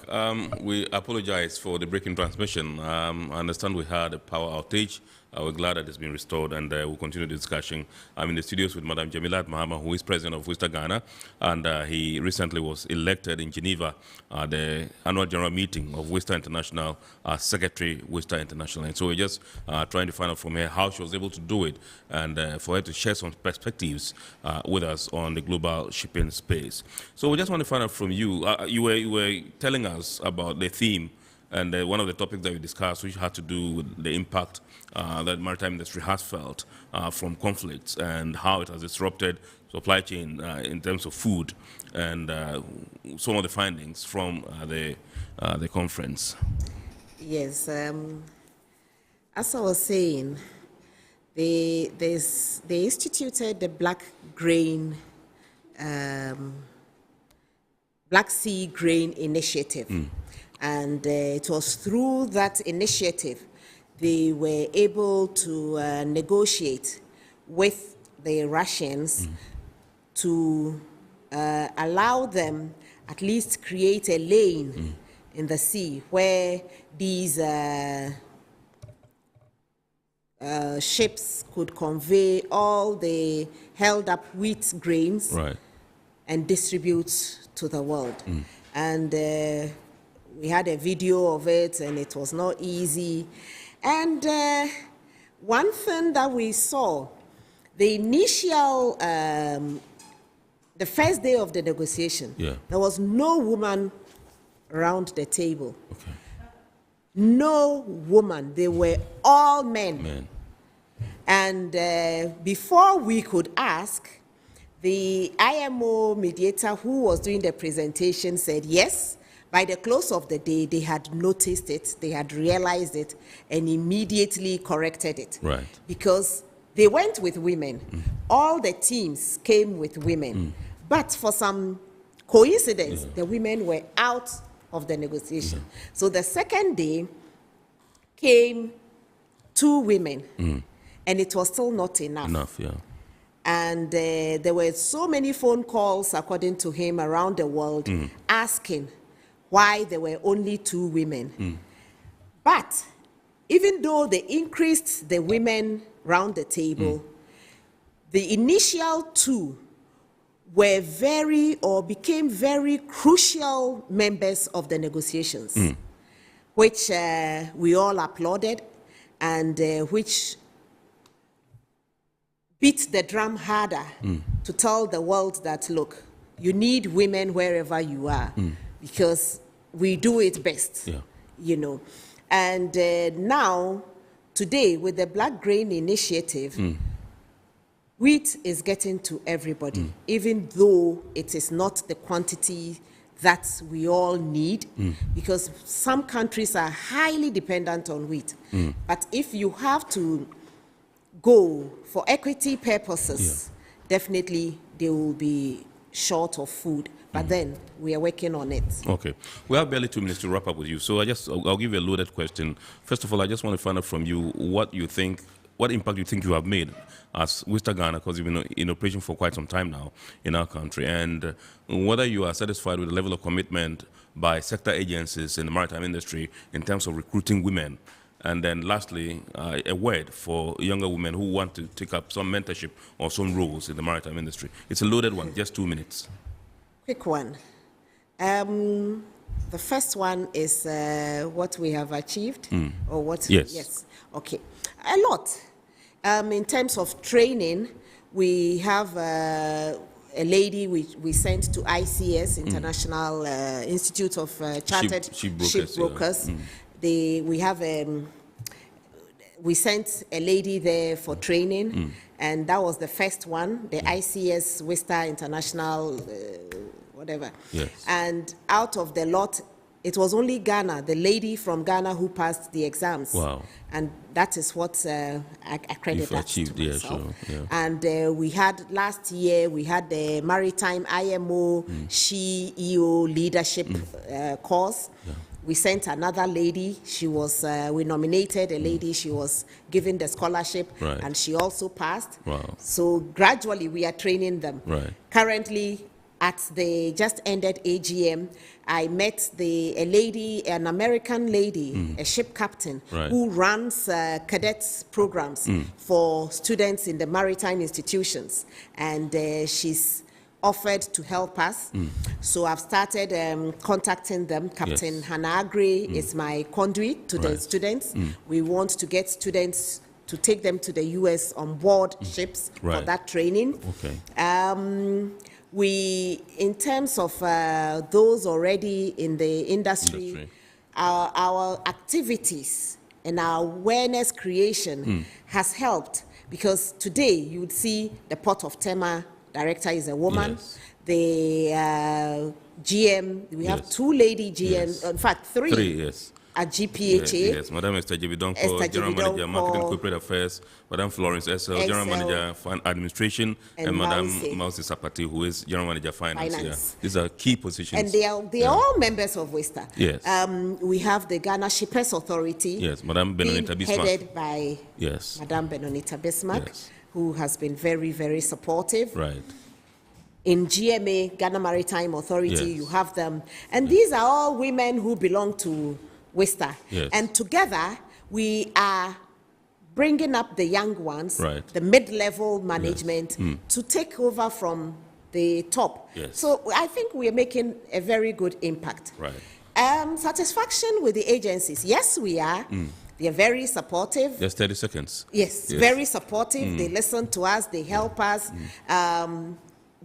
We apologize for the breaking transmission. I understand we had a power outage. We're glad that it's been restored, and we'll continue the discussion. I'm in the studios with Madam Jamilat Mahama, who is president of WISTA Ghana, and he recently was elected in Geneva at the annual general meeting of WISTA International as Secretary WISTA International. And so we're just trying to find out from her how she was able to do it, and for her to share some perspectives with us on the global shipping space. So we just want to find out from you. You were telling us about the theme and one of the topics that we discussed, which had to do with the impact that the maritime industry has felt from conflicts and how it has disrupted supply chain in terms of food, and some of the findings from the conference. Yes, as I was saying, they instituted the Black Sea Grain Initiative. And it was through that initiative they were able to negotiate with the Russians to allow them at least create a lane in the sea where these ships could convey all the held up wheat grains and distribute to the world. And we had a video of it, and it was not easy. And one thing that we saw, the initial, the first day of the negotiation, there was no woman around the table. No woman. They were all men. And before we could ask, the IMO mediator who was doing the presentation said yes. By the close of the day, they had noticed it, they had realized it, and immediately corrected it. Because they went with women. All the teams came with women. But for some coincidence, the women were out of the negotiation. So the second day came 2 women, and it was still not enough. And there were so many phone calls, according to him, around the world, asking why there were only 2 women. But even though they increased the women round the table, the initial 2 were became very crucial members of the negotiations, which we all applauded, and which beat the drum harder to tell the world that, look, you need women wherever you are because we do it best, you know. And now, today, with the Black Grain Initiative, wheat is getting to everybody, even though it is not the quantity that we all need, because some countries are highly dependent on wheat. But if you have to go for equity purposes, definitely they will be short of food. But then we are working on it. Okay. We have barely 2 minutes to wrap up with you. So I'll give you a loaded question. First of all, I just want to find out from you what impact you think you have made as Wista Ghana, because you've been in operation for quite some time now in our country, and whether you are satisfied with the level of commitment by sector agencies in the maritime industry in terms of recruiting women. And then lastly, a word for younger women who want to take up some mentorship or some roles in the maritime industry. It's a loaded one, just 2 minutes. Quick one. The first one is what we have achieved, or what? Yes. Okay. A lot. In terms of training, we have a lady we sent to ICS, International Institute of Chartered Shipbrokers. We sent a lady there for training, and that was the first one, the ICS Wista International, whatever. Yes. And out of the lot, it was only Ghana, the lady from Ghana who passed the exams. Wow. And that is what I credit that to myself. And we had, last year, we had the Maritime IMO CEO leadership course. We sent another lady. She was, we nominated a lady. She was given the scholarship, and she also passed. Wow. So gradually, we are training them. Currently, at the just ended AGM, I met a lady, an American lady, a ship captain, who runs cadets programs for students in the maritime institutions. And she's offered to help us. So I've started contacting them. Captain Hanagre is my conduit to the students. We want to get students to take them to the US on board ships for that training. We, in terms of those already in the industry. Our activities and our awareness creation has helped, because today you would see the Port of Tema director is a woman. The GM, we have 2 lady GMs, in fact 3. At GPHA. Yes, Madam Esther Jebidonko, General Manager, Marketing Corporate Affairs, Madam Florence SL, General Manager, Administration, and Madam Mausi Sapati, who is General Manager, Finance. These are key positions. And they are all members of Wista. Yes. We have the Ghana Shippers Authority. Yes, Madam Benonita Bismarck. Headed by Madam Benonita Bismarck, who has been very, very supportive. In GMA, Ghana Maritime Authority, you have them. And these are all women who belong to Wista. And together, we are bringing up the young ones, the mid-level management, to take over from the top. So I think we're making a very good impact. Satisfaction with the agencies. Yes, we are. They are very supportive. Just 30 seconds. Yes, very supportive. They listen to us. They help us.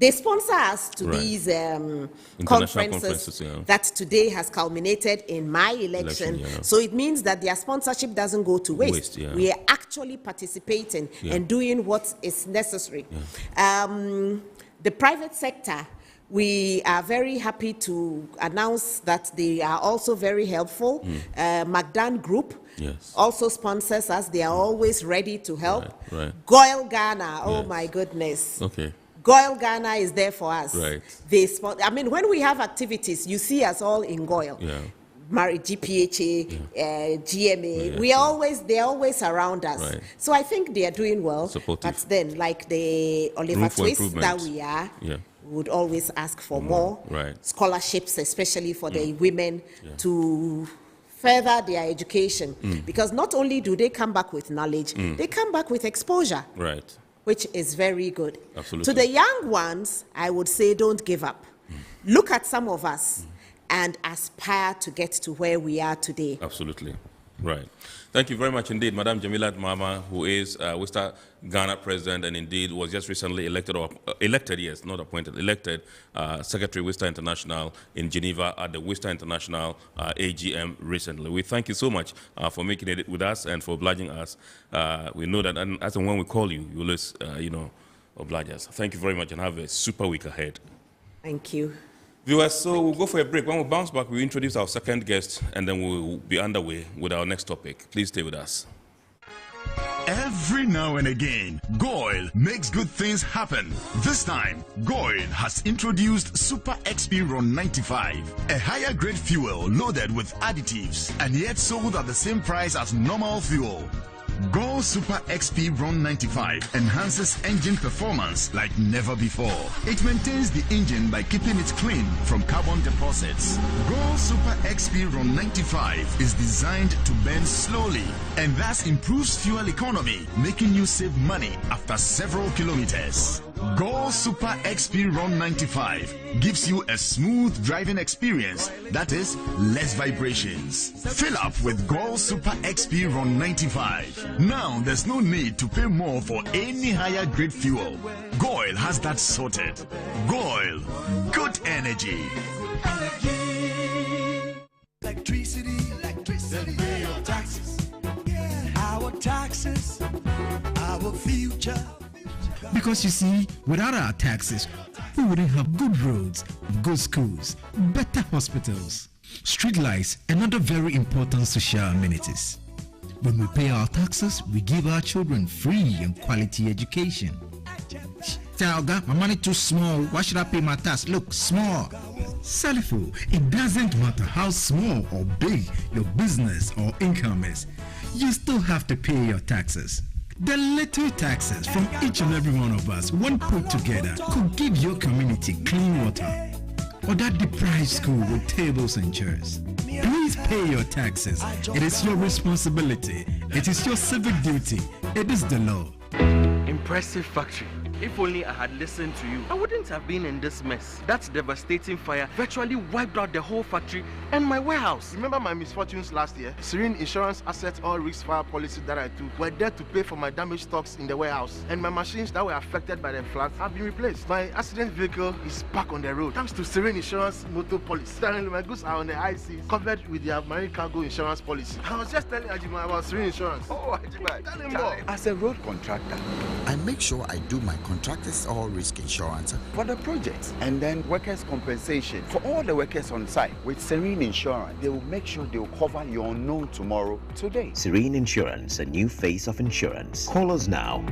They sponsor us to these conferences that today has culminated in my election. So it means that their sponsorship doesn't go to waste. We are actually participating and doing what is necessary. The private sector, we are very happy to announce that they are also very helpful. Magdan Group also sponsors us. They are always ready to help. Goil Ghana, oh my goodness. Goil Ghana is there for us. I mean, when we have activities, you see us all in Goil. GPHA, GMA, they're always around us. So I think they are doing well. But then, like the Oliver Twist that we are, we would always ask for more scholarships, especially for the women to further their education. Because not only do they come back with knowledge, they come back with exposure. Which is very good. To the young ones, I would say don't give up. Look at some of us and aspire to get to where we are today. Right. Thank you very much indeed, Madam Jamilat Mama, who is Wista Ghana president and indeed was just recently elected, yes, not appointed, elected Secretary Wista International in Geneva at the Wista International AGM recently. We thank you so much for making it with us and for obliging us. We know that as and when we call you, you always, oblige us. Thank you very much and have a super week ahead. Thank you. Viewers, so we'll go for a break. When we bounce back, we'll introduce our second guest and then we'll be underway with our next topic. Please stay with us. Every now and again, Goil makes good things happen. This time, Goil has introduced Super XP Ron 95, a higher grade fuel loaded with additives and yet sold at the same price as normal fuel. Goil Super XP Ron 95 enhances engine performance like never before. It maintains the engine by keeping it clean from carbon deposits. Goil Super XP Ron 95 is designed to burn slowly and thus improves fuel economy, making you save money after several kilometers. Goil Super XP Ron 95 gives you a smooth driving experience, that is, less vibrations. Fill up with Goil Super XP Ron 95. Now there's no need to pay more for any higher grade fuel. Goil has that sorted. Goil, good energy. Electricity, then pay your taxes. Our taxes, our future. Because you see, without our taxes, we wouldn't have good roads, good schools, better hospitals, street lights, and other very important social amenities. When we pay our taxes, we give our children free and quality education. Talga, my money too small. Why should I pay my tax? Look, small. Salifo, it doesn't matter how small or big your business or income is. You still have to pay your taxes. The little taxes from each and every one of us, when put together, could give your community clean water or that deprived school with tables and chairs. Please pay your taxes. It is your responsibility. It is your civic duty. It is the law. Impressive factory. If only I had listened to you, I wouldn't have been in this mess. That devastating fire virtually wiped out the whole factory and my warehouse. Remember my misfortunes last year? Serene Insurance Asset All Risk Fire policy that I took were there to pay for my damaged stocks in the warehouse. And my machines that were affected by the floods have been replaced. My accident vehicle is back on the road thanks to Serene Insurance motor policy. Currently, my goods are on the IC covered with their marine cargo insurance policy. I was just telling Ajima about Serene Insurance. Oh, Ajima, tell him more. As a road contractor, I make sure I do my contractors all risk insurance for the projects and then workers' compensation for all the workers on site. With Serene Insurance, they will make sure they will cover your unknown tomorrow today. Serene Insurance, a new face of insurance. Call us now.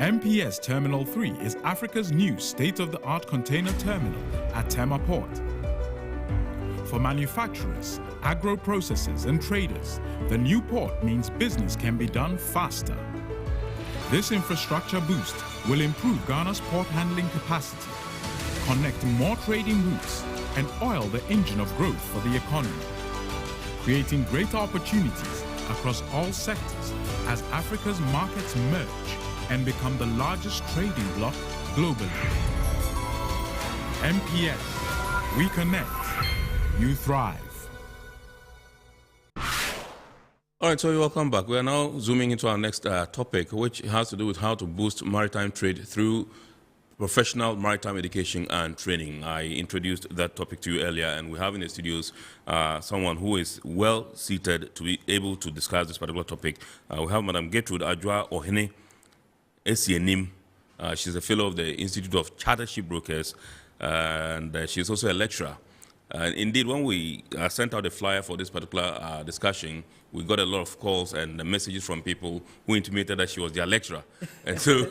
MPS Terminal 3 is Africa's new state-of-the-art container terminal at Tema Port. For manufacturers, agro-processors and traders, the new port means business can be done faster. This infrastructure boost will improve Ghana's port handling capacity, connect more trading routes, and oil the engine of growth for the economy, creating greater opportunities across all sectors as Africa's markets merge and become the largest trading bloc globally. MPS, we connect, you thrive. All right, so you're welcome back. We are now zooming into our next topic, which has to do with how to boost maritime trade through professional maritime education and training. I introduced that topic to you earlier, and we have in the studios someone who is well seated to be able to discuss this particular topic. We have Madam Gertrude Adjoa Ohene Esienim. She's a fellow of the Institute of Chartered Shipbrokers, and she's also a lecturer. Indeed, when we sent out a flyer for this particular discussion, we got a lot of calls and messages from people who intimated that she was their lecturer. And so,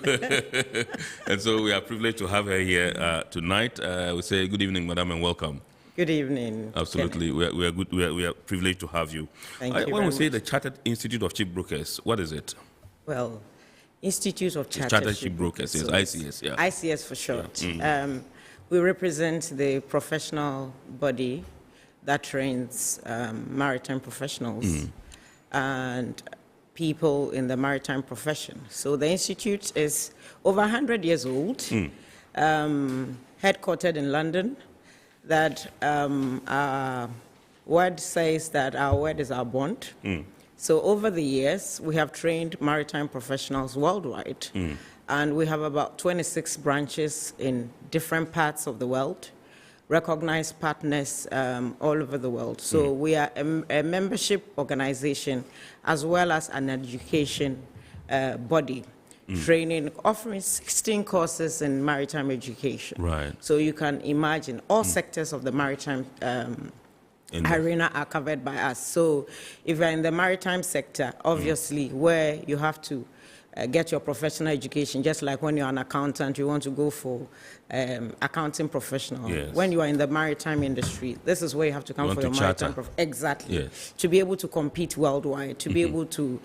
and so we are privileged to have her here tonight. We say good evening, madam, and welcome. Good evening. Absolutely. We are good. We are privileged to have you. Thank you. When we say the Chartered Institute of Shipbrokers, what is it? Well, Institute of Chartered Shipbrokers, yes, ICS, yeah. ICS for short. Yeah. We represent the professional body that trains maritime professionals and people in the maritime profession. So the institute is over 100 years old, headquartered in London. That our word says that our word is our bond. So over the years, we have trained maritime professionals worldwide, and we have about 26 branches in different parts of the world, recognized partners all over the world. So we are a membership organization as well as an education body, training, offering 16 courses in maritime education. Right. So you can imagine all sectors of the maritime arena are covered by us. So if you're in the maritime sector, obviously where you have to get your professional education, just like when you're an accountant, you want to go for accounting professional. Yes. When you are in the maritime industry, this is where you have to come for your maritime exactly. Yes. To be able to compete worldwide, to be able to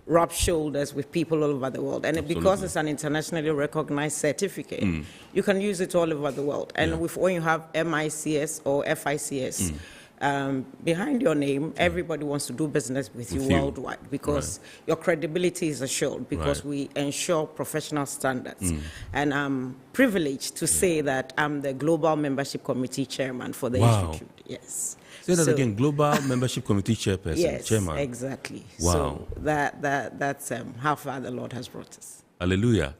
rub shoulders with people all over the world. And because it's an internationally recognized certificate, you can use it all over the world. And when you have MICS or FICS, behind your name, everybody wants to do business with you worldwide because your credibility is assured because we ensure professional standards. And I'm privileged to say that I'm the Global Membership Committee Chairman for the Institute. Yes. Say that again, Global Membership Committee Chairperson, yes, Chairman. Exactly. Wow. So that's how far the Lord has brought us. Hallelujah.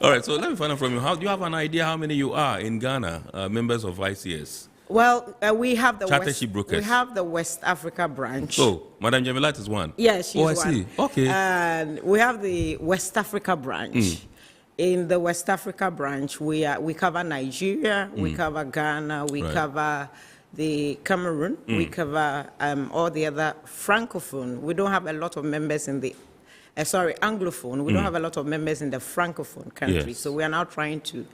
All right, so let me find out from you. Do you have an idea how many you are in Ghana, members of ICS? Well, we have the Shipbrokers. We have the West Africa branch. Oh, Madam Jamilat is one. Yes, she's one. I see. Okay. And we have the West Africa branch. In the West Africa branch, we cover Nigeria, we cover Ghana, we cover the Cameroon, we cover all the other francophone. We don't have a lot of members in the Anglophone. We don't have a lot of members in the Francophone countries. So we are now trying to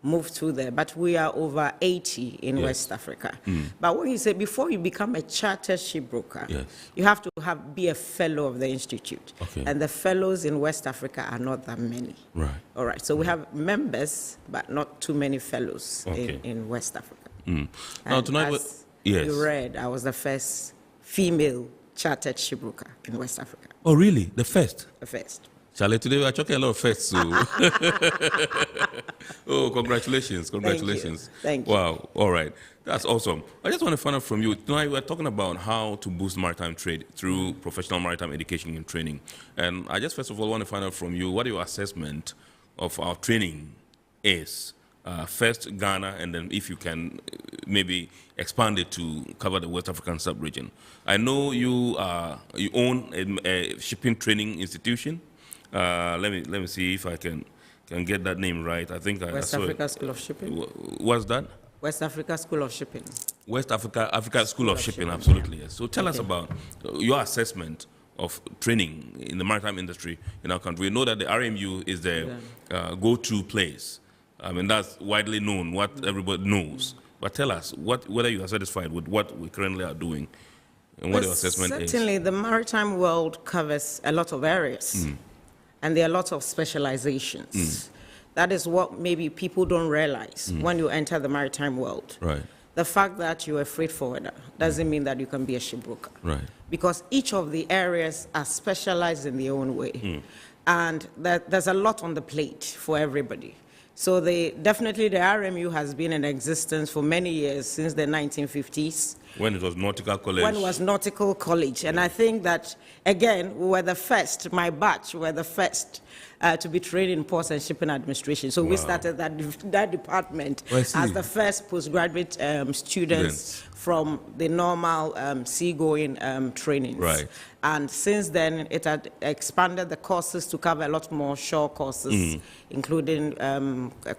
move to there. But we are over 80 in West Africa. But when you say, before you become a chartered shipbroker, you have to be a fellow of the institute. And the fellows in West Africa are not that many. Right. All right. So we have members, but not too many fellows in West Africa. Now, tonight, as you read, I was the first female chartered shipbroker in West Africa. Oh, really? The first? The first. Charlie, today we are talking a lot of firsts. So. Oh, congratulations. Congratulations. Thank you. Wow. All right. That's awesome. I just want to find out from you. Tonight we're talking about how to boost maritime trade through professional maritime education and training. And I just first of all want to find out from you what your assessment of our training is. First Ghana, and then if you can maybe expand it to cover the West African sub-region. I know you own a shipping training institution. Let me see if I can get that name right. I think West Africa School of Shipping. What's that? West Africa School of Shipping. West Africa School of Shipping, absolutely. Yes. So tell us about your assessment of training in the maritime industry in our country. We know that the RMU is the go-to place. I mean, that's widely known, what everybody knows. But tell us whether you are satisfied with what we currently are doing and what your assessment is. Certainly, the maritime world covers a lot of areas, and there are lots of specializations. That is what maybe people don't realize when you enter the maritime world. Right. The fact that you're a freight forwarder doesn't mean that you can be a shipbroker. Right. Because each of the areas are specialized in their own way. And there's a lot on the plate for everybody. So definitely the RMU has been in existence for many years, since the 1950s. When it was Nautical College. When it was Nautical College. And I think that, again, we were the first, my batch were the first to be trained in Ports and Shipping Administration. So we started that department as the first postgraduate students from the normal seagoing trainings. Right. And since then, it had expanded the courses to cover a lot more shore courses, including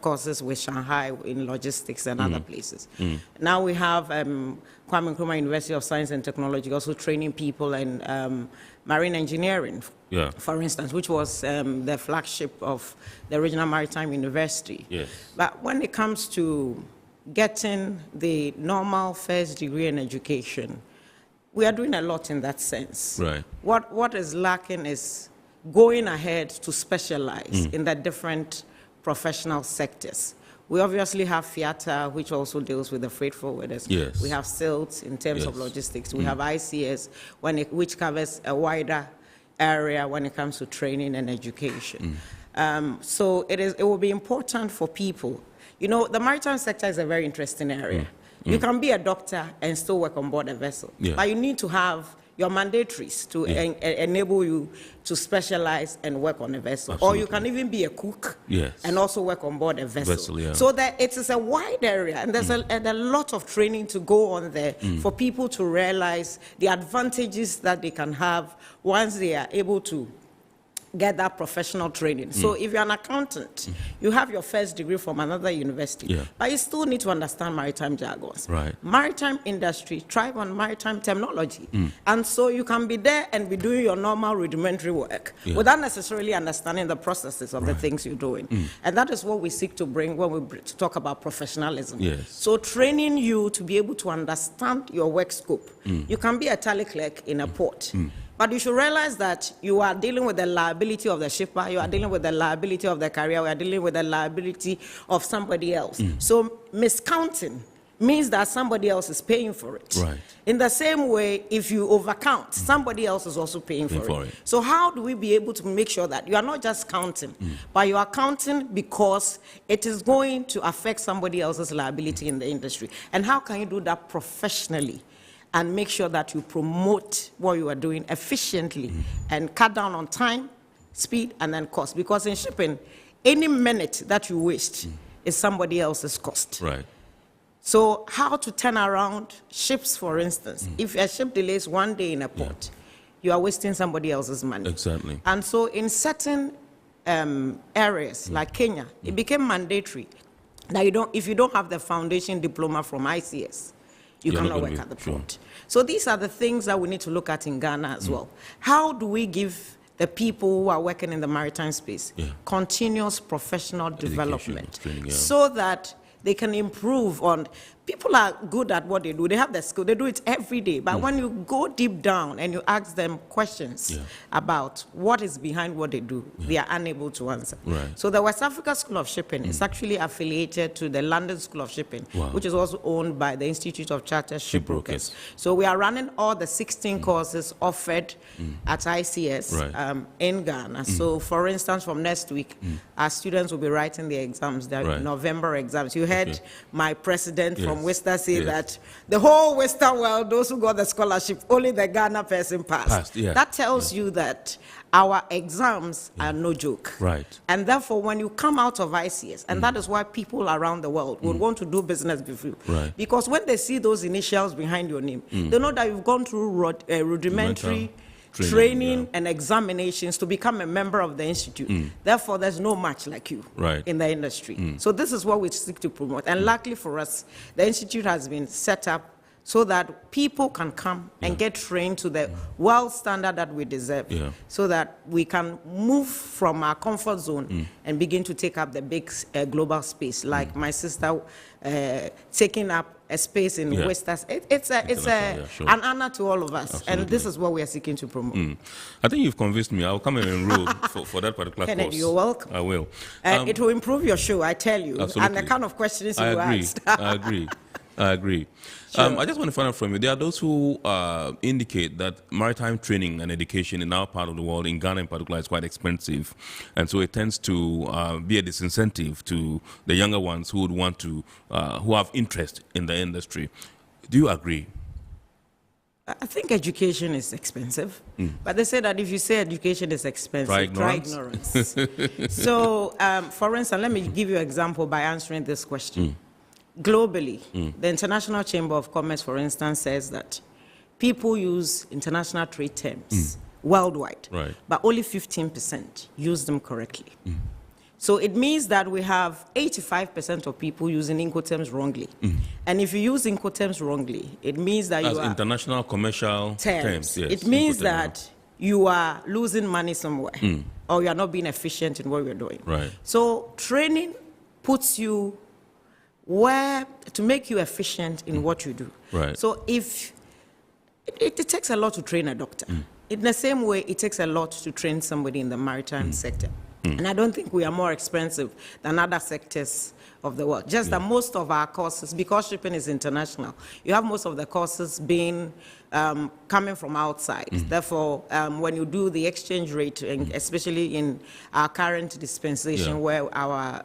courses with Shanghai in logistics and other places. Now we have Kwame Kwame Nkrumah University of Science and Technology, also training people in marine engineering, for instance, which was the flagship of the regional Maritime University. Yes. But when it comes to getting the normal first degree in education, we are doing a lot in that sense. Right. What is lacking is going ahead to specialize in the different professional sectors. We obviously have theater, which also deals with the freight forwarders. Yes. We have SILT in terms of logistics. We have ICS, which covers a wider area when it comes to training and education. So it will be important for people. You know, the maritime sector is a very interesting area. You can be a doctor and still work on board a vessel. But you need to have your mandatories to enable you to specialize and work on a vessel. Absolutely. Or you can even be a cook Yes. and also work on board a vessel. Yeah. So that it is a wide area, and there's a lot of training to go on there for people to realize the advantages that they can have once they are able to get that professional training. So if you're an accountant, you have your first degree from another university, but you still need to understand maritime jargons. Right. Maritime industry thrive on maritime terminology. And so you can be there and be doing your normal rudimentary work without necessarily understanding the processes of the things you're doing. And that is what we seek to bring when we talk about professionalism. Yes. So training you to be able to understand your work scope. You can be a tally clerk in a port. But you should realize that you are dealing with the liability of the shipper, you are dealing with the liability of the carrier, you are dealing with the liability of somebody else. So miscounting means that somebody else is paying for it. Right. In the same way, if you overcount, somebody else is also paying for it. So how do we be able to make sure that you are not just counting, but you are counting because it is going to affect somebody else's liability in the industry? And how can you do that professionally and make sure that you promote what you are doing efficiently and cut down on time, speed, and then cost? Because in shipping, any minute that you waste is somebody else's cost. Right. So how to turn around ships, for instance. If a ship delays 1 day in a port, you are wasting somebody else's money. Exactly. And so in certain areas, like Kenya, it became mandatory that if you don't have the foundation diploma from ICS, you cannot work at the port. So these are the things that we need to look at in Ghana as well. How do we give the people who are working in the maritime space continuous professional development so that they can improve on? People are good at what they do. They have the skill. They do it every day. But when you go deep down and you ask them questions about what is behind what they do, they are unable to answer. Right. So the West Africa School of Shipping is actually affiliated to the London School of Shipping, which is also owned by the Institute of Chartered Shipbrokers. So we are running all the 16 courses offered at ICS in Ghana. So for instance, from next week, our students will be writing the exams, the November exams. You heard my president from Western say that the whole Western world, those who got the scholarship, only the Ghana person passed. That tells you that our exams are no joke. Right. And therefore, when you come out of ICS, and that is why people around the world would want to do business with you. Right. Because when they see those initials behind your name, they know that you've gone through rudimentary training and examinations to become a member of the institute. Therefore, there's no match like you in the industry. So this is what we seek to promote. And luckily for us, the institute has been set up so that people can come and get trained to the world standard that we deserve, so that we can move from our comfort zone and begin to take up the big global space, like my sister taking up a space in Western. It's an honor to all of us. Absolutely. And this is what we are seeking to promote. I think you've convinced me. I'll come and enroll for that particular Kenneth, course. you're welcome. I will. It will improve your show, I tell you. Absolutely. And the kind of questions you asked. I agree. Sure. I just want to find out from you, there are those who indicate that maritime training and education in our part of the world, in Ghana in particular, is quite expensive. And so it tends to be a disincentive to the younger ones who would want to, who have interest in the industry. Do you agree? I think education is expensive, but they say that if you say education is expensive, try ignorance. So, for instance, let me give you an example by answering this question. Globally, the International Chamber of Commerce, for instance, says that people use international trade terms worldwide, but only 15% use them correctly. So it means that we have 85% of people using Incoterms wrongly. And if you use Incoterms wrongly, it means that you are... international commercial terms. Yes, it means that you are losing money somewhere, or you are not being efficient in what you're doing. Right. So training puts you where to make you efficient in what you do. Right. So if it takes a lot to train a doctor, in the same way it takes a lot to train somebody in the maritime sector. And I don't think we are more expensive than other sectors of the world. Just that most of our courses, because shipping is international, you have most of the courses being coming from outside. Therefore, when you do the exchange rate, and especially in our current dispensation where our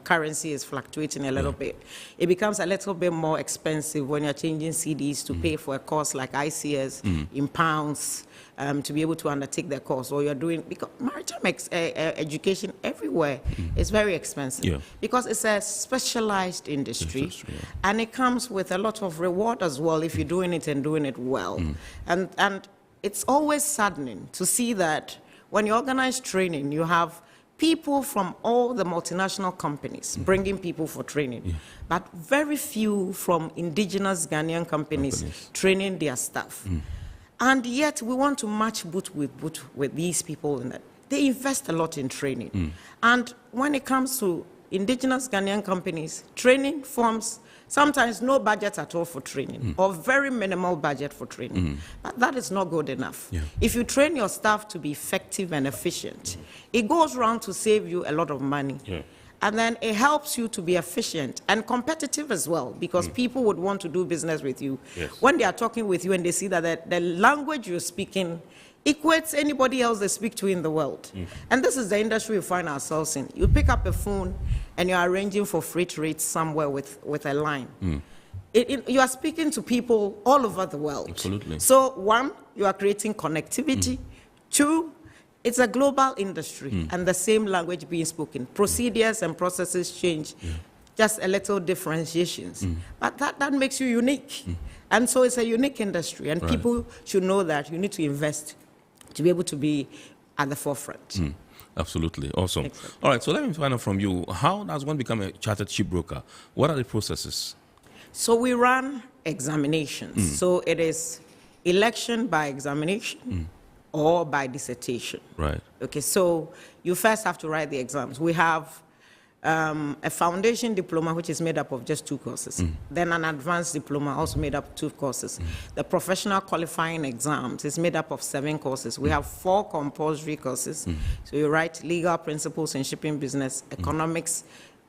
currency is fluctuating a little bit, it becomes a little bit more expensive when you're changing CDs to pay for a course like ICS in pounds. To be able to undertake the course, or you're doing, because maritime education everywhere is very expensive because it's a specialized industry, and it comes with a lot of reward as well if you're doing it and doing it well. And it's always saddening to see that when you organize training, you have people from all the multinational companies bringing people for training, but very few from indigenous Ghanaian companies training their staff. And yet we want to match boot with these people in that. They invest a lot in training. And when it comes to indigenous Ghanaian companies, training forms sometimes no budget at all for training, or very minimal budget for training. But that is not good enough. If you train your staff to be effective and efficient, it goes around to save you a lot of money. And then it helps you to be efficient and competitive as well, because people would want to do business with you. When they are talking with you and they see that the language you're speaking equates anybody else they speak to in the world. And this is the industry we find ourselves in. You pick up a phone and you're arranging for freight rates somewhere with a line. You are speaking to people all over the world. Absolutely. So one, you are creating connectivity. Two, it's a global industry and the same language being spoken. Procedures and processes change, just a little differentiations. But that makes you unique. And so it's a unique industry, and people should know that you need to invest to be able to be at the forefront. Absolutely. Awesome. Excellent. All right, so let me find out from you, how does one become a chartered shipbroker? What are the processes? So we run examinations. So it is election by examination. Or by dissertation. Right. Okay, so you first have to write the exams. We have a foundation diploma, which is made up of just 2 courses. Then an advanced diploma, also made up of 2 courses. The professional qualifying exams is made up of 7 courses. We have 4 compulsory courses. So you write legal principles in shipping business, economics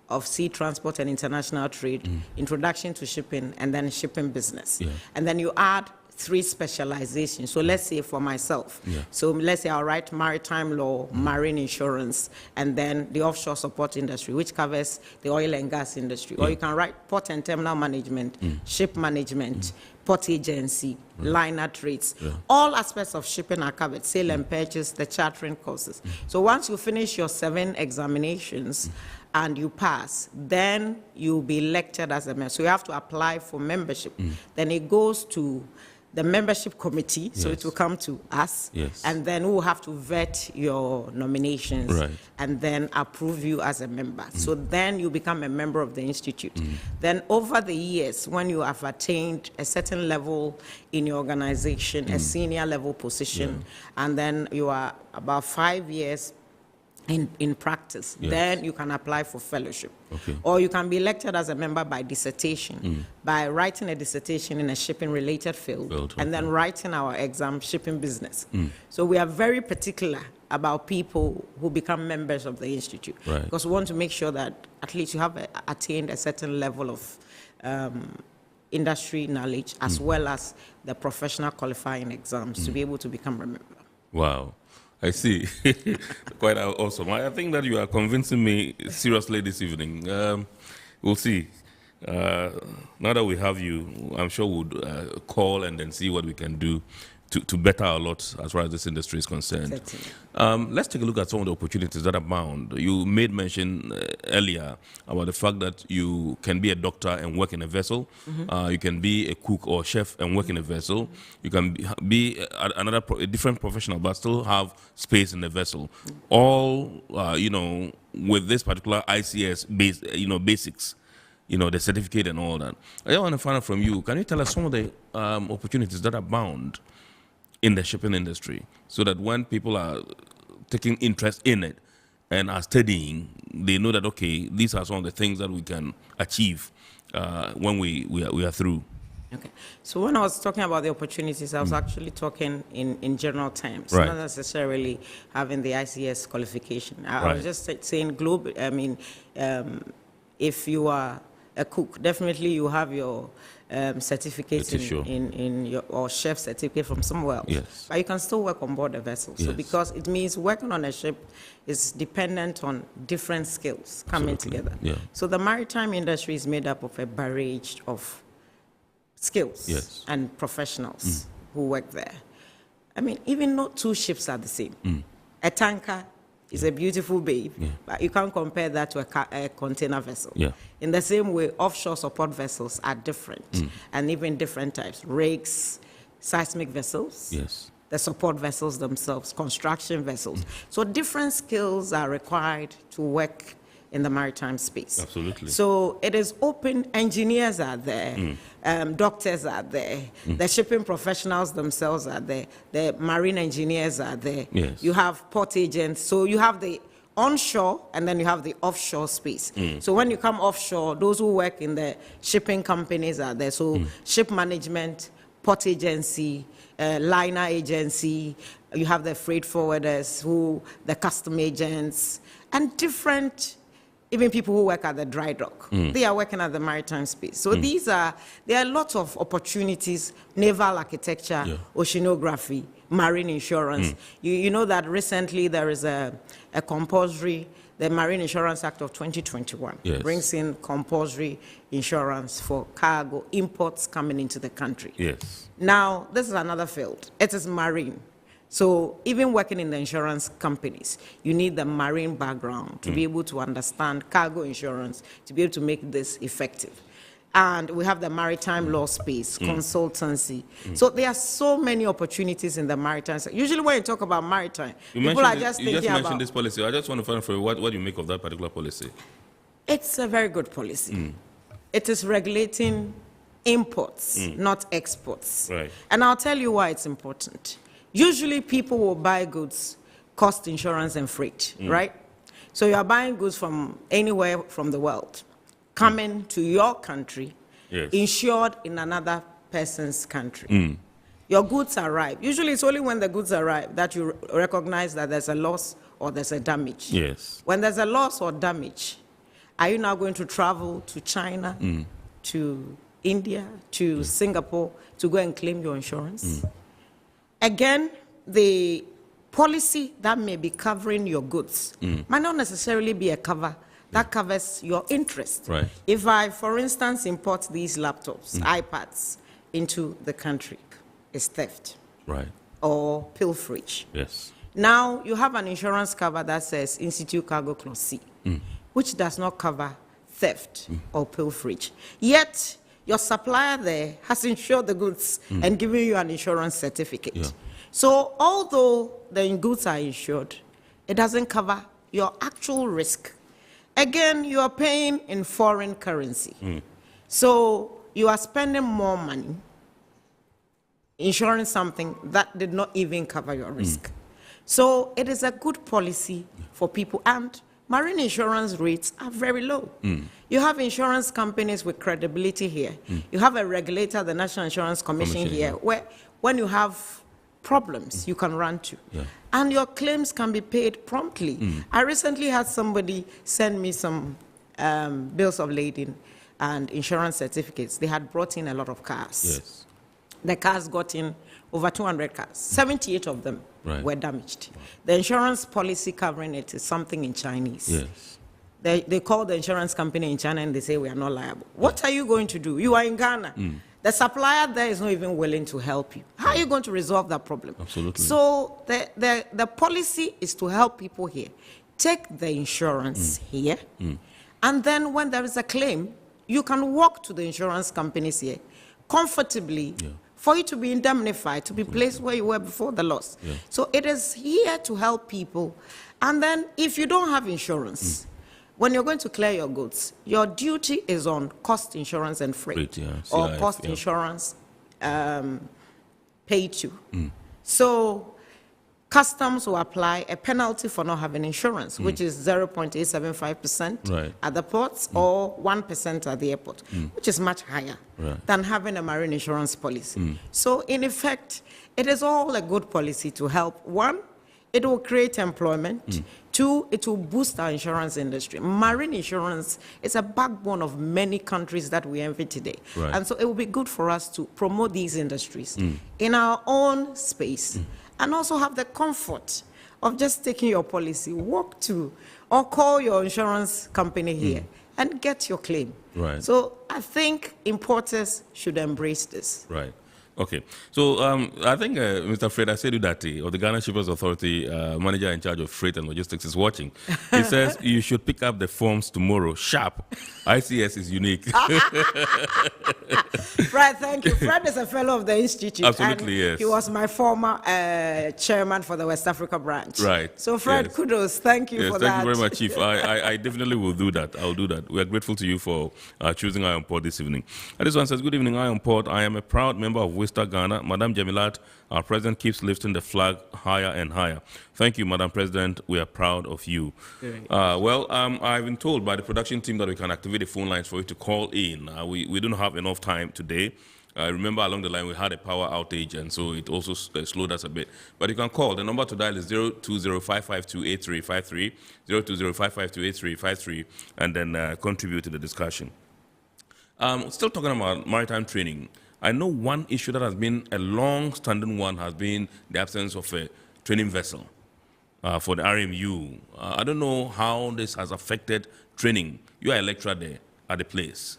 of sea transport and international trade, introduction to shipping, and then shipping business. And then you add 3 specializations. So let's say for myself, so let's say I'll write maritime law, marine insurance, and then the offshore support industry, which covers the oil and gas industry. Or you can write port and terminal management, ship management, port agency, liner trades. All aspects of shipping are covered, sale and purchase, the chartering courses. So once you finish your 7 examinations, and you pass, then you'll be elected as a member. So you have to apply for membership. Then it goes to the membership committee, so it will come to us, and then we will have to vet your nominations and then approve you as a member. So then you become a member of the institute. Then over the years, when you have attained a certain level in your organization, a senior level position, and then you are about 5 years in practice, then you can apply for fellowship. Or you can be elected as a member by dissertation, by writing a dissertation in a shipping-related field, and then writing our exam, shipping business. So we are very particular about people who become members of the institute, because we want to make sure that at least you have attained a certain level of industry knowledge, as well as the professional qualifying exams to be able to become a member. Wow. I see. Quite awesome. I think that you are convincing me seriously this evening. We'll see. Now that we have you, I'm sure we'll call and then see what we can do to better a lot as far as this industry is concerned. Let's take a look at some of the opportunities that abound. You made mention earlier about the fact that you can be a doctor and work in a vessel. You can be a cook or chef and work in a vessel. You can be a different professional but still have space in the vessel. All, with this particular ICS basics. The certificate and all that. I want to find out from you, can you tell us some of the opportunities that abound in the shipping industry so that when people are taking interest in it and are studying, they know that, okay, these are some of the things that we can achieve when we are through? Okay. So when I was talking about the opportunities, I was actually talking in general terms, right. not necessarily having the ICS qualification. I Right. was just saying global. I mean, if you are a cook, definitely you have your certificate in your or chef certificate from somewhere else. Yes. But you can still work on board a vessel. So Yes. because it means working on a ship is dependent on different skills coming together. Yeah. So the maritime industry is made up of a barrage of skills Yes. and professionals who work there. I mean, even not two ships are the same. A tanker is a beautiful babe, but you can't compare that to a container vessel. Yeah. In the same way, offshore support vessels are different, and even different types. Rigs, seismic vessels, Yes. the support vessels themselves, construction vessels. So different skills are required to work in the maritime space. Absolutely. So it is open. Engineers are there, doctors are there, the shipping professionals themselves are there, the marine engineers are there. Yes. You have port agents. So you have the onshore and then you have the offshore space. So when you come offshore, those who work in the shipping companies are there. So ship management, port agency, liner agency, you have the freight forwarders, the custom agents, and different, even people who work at the dry dock. They are working at the maritime space. So there are lots of opportunities: naval architecture, oceanography, marine insurance. You know that recently there is a compulsory, the Marine Insurance Act of 2021 Yes. brings in compulsory insurance for cargo imports coming into the country. Yes. Now, this is another field. It is marine. So even working in the insurance companies, you need the marine background to be able to understand cargo insurance, to be able to make this effective. And we have the maritime law space, consultancy. So there are so many opportunities in the maritime. Usually when you talk about maritime, people are just thinking mentioned about... this policy. I just want to find out from you, what do you make of that particular policy? It's a very good policy. It is regulating imports, not exports. Right. And I'll tell you why it's important. Usually people will buy goods, cost insurance and freight, right? So you are buying goods from anywhere from the world, coming to your country, Yes. insured in another person's country. Your goods arrive. Usually it's only when the goods arrive that you recognize that there's a loss or there's a damage. Yes. When there's a loss or damage, are you now going to travel to China, to India, to Singapore to go and claim your insurance? Again, the policy that may be covering your goods might not necessarily be a cover that covers your interest. Right. If I, for instance, import these laptops, iPads into the country, it's theft. Right. Or pilferage. Yes. Now, you have an insurance cover that says Institute Cargo Clause C, which does not cover theft or pilferage. Yet, your supplier there has insured the goods and given you an insurance certificate. Yeah. So, although the goods are insured, it doesn't cover your actual risk. Again, you are paying in foreign currency. So, you are spending more money insuring something that did not even cover your risk. So, it is a good policy for people, and marine insurance rates are very low. You have insurance companies with credibility here. You have a regulator, the National Insurance Commission here, where when you have problems, you can run to. And your claims can be paid promptly. I recently had somebody send me some bills of lading and insurance certificates. They had brought in a lot of cars. Yes. The cars got in over 200 cars. 78 of them were damaged. The insurance policy covering it is something in Chinese. Yes. They call the insurance company in China and they say, we are not liable. What are you going to do? You are in Ghana. The supplier there is not even willing to help you. How are you going to resolve that problem? Absolutely. So the policy is to help people here. Take the insurance here, and then when there is a claim, you can walk to the insurance companies here comfortably for you to be indemnified, to be placed where you were before the loss. Yeah. So it is here to help people. And then if you don't have insurance, when you're going to clear your goods, your duty is on cost insurance and freight, or CIF, cost insurance paid to. So customs will apply a penalty for not having insurance, which is 0.875% at the ports or 1% at the airport, which is much higher than having a marine insurance policy. So in effect, it is all a good policy to help. One, it will create employment. Two, it will boost our insurance industry. Marine insurance is a backbone of many countries that we envy today. And so it will be good for us to promote these industries in our own space and also have the comfort of just taking your policy, walk to or call your insurance company here and get your claim. So I think importers should embrace this. Okay. So I think Mr. Fred Asedudati of the Ghana Shippers Authority, manager in charge of freight and logistics, is watching. He says you should pick up the forms tomorrow. Sharp. ICS is unique. Fred, thank you. Fred is a fellow of the Institute. Absolutely, yes. He was my former chairman for the West Africa branch. Right. So, Fred, kudos. Thank you for that. Thank you very much, Chief. I definitely will do that. I'll do that. We are grateful to you for choosing Iron Port this evening. And this one says, good evening, Iron Port. I am a proud member of West Ghana. Madam Jamilat, our president, keeps lifting the flag higher and higher. Thank you, Madam President. We are proud of you. I've been told by the production team that we can activate the phone lines for you to call in. We don't have enough time today. Remember, along the line, we had a power outage, and so it also slowed us a bit. But you can call. The number to dial is 020-552-8353, 020-552-8353, and then contribute to the discussion. Still talking about maritime training. I know one issue that has been a long-standing one has been the absence of a training vessel for the RMU. I don't know how this has affected training. You are a lecturer there at the place.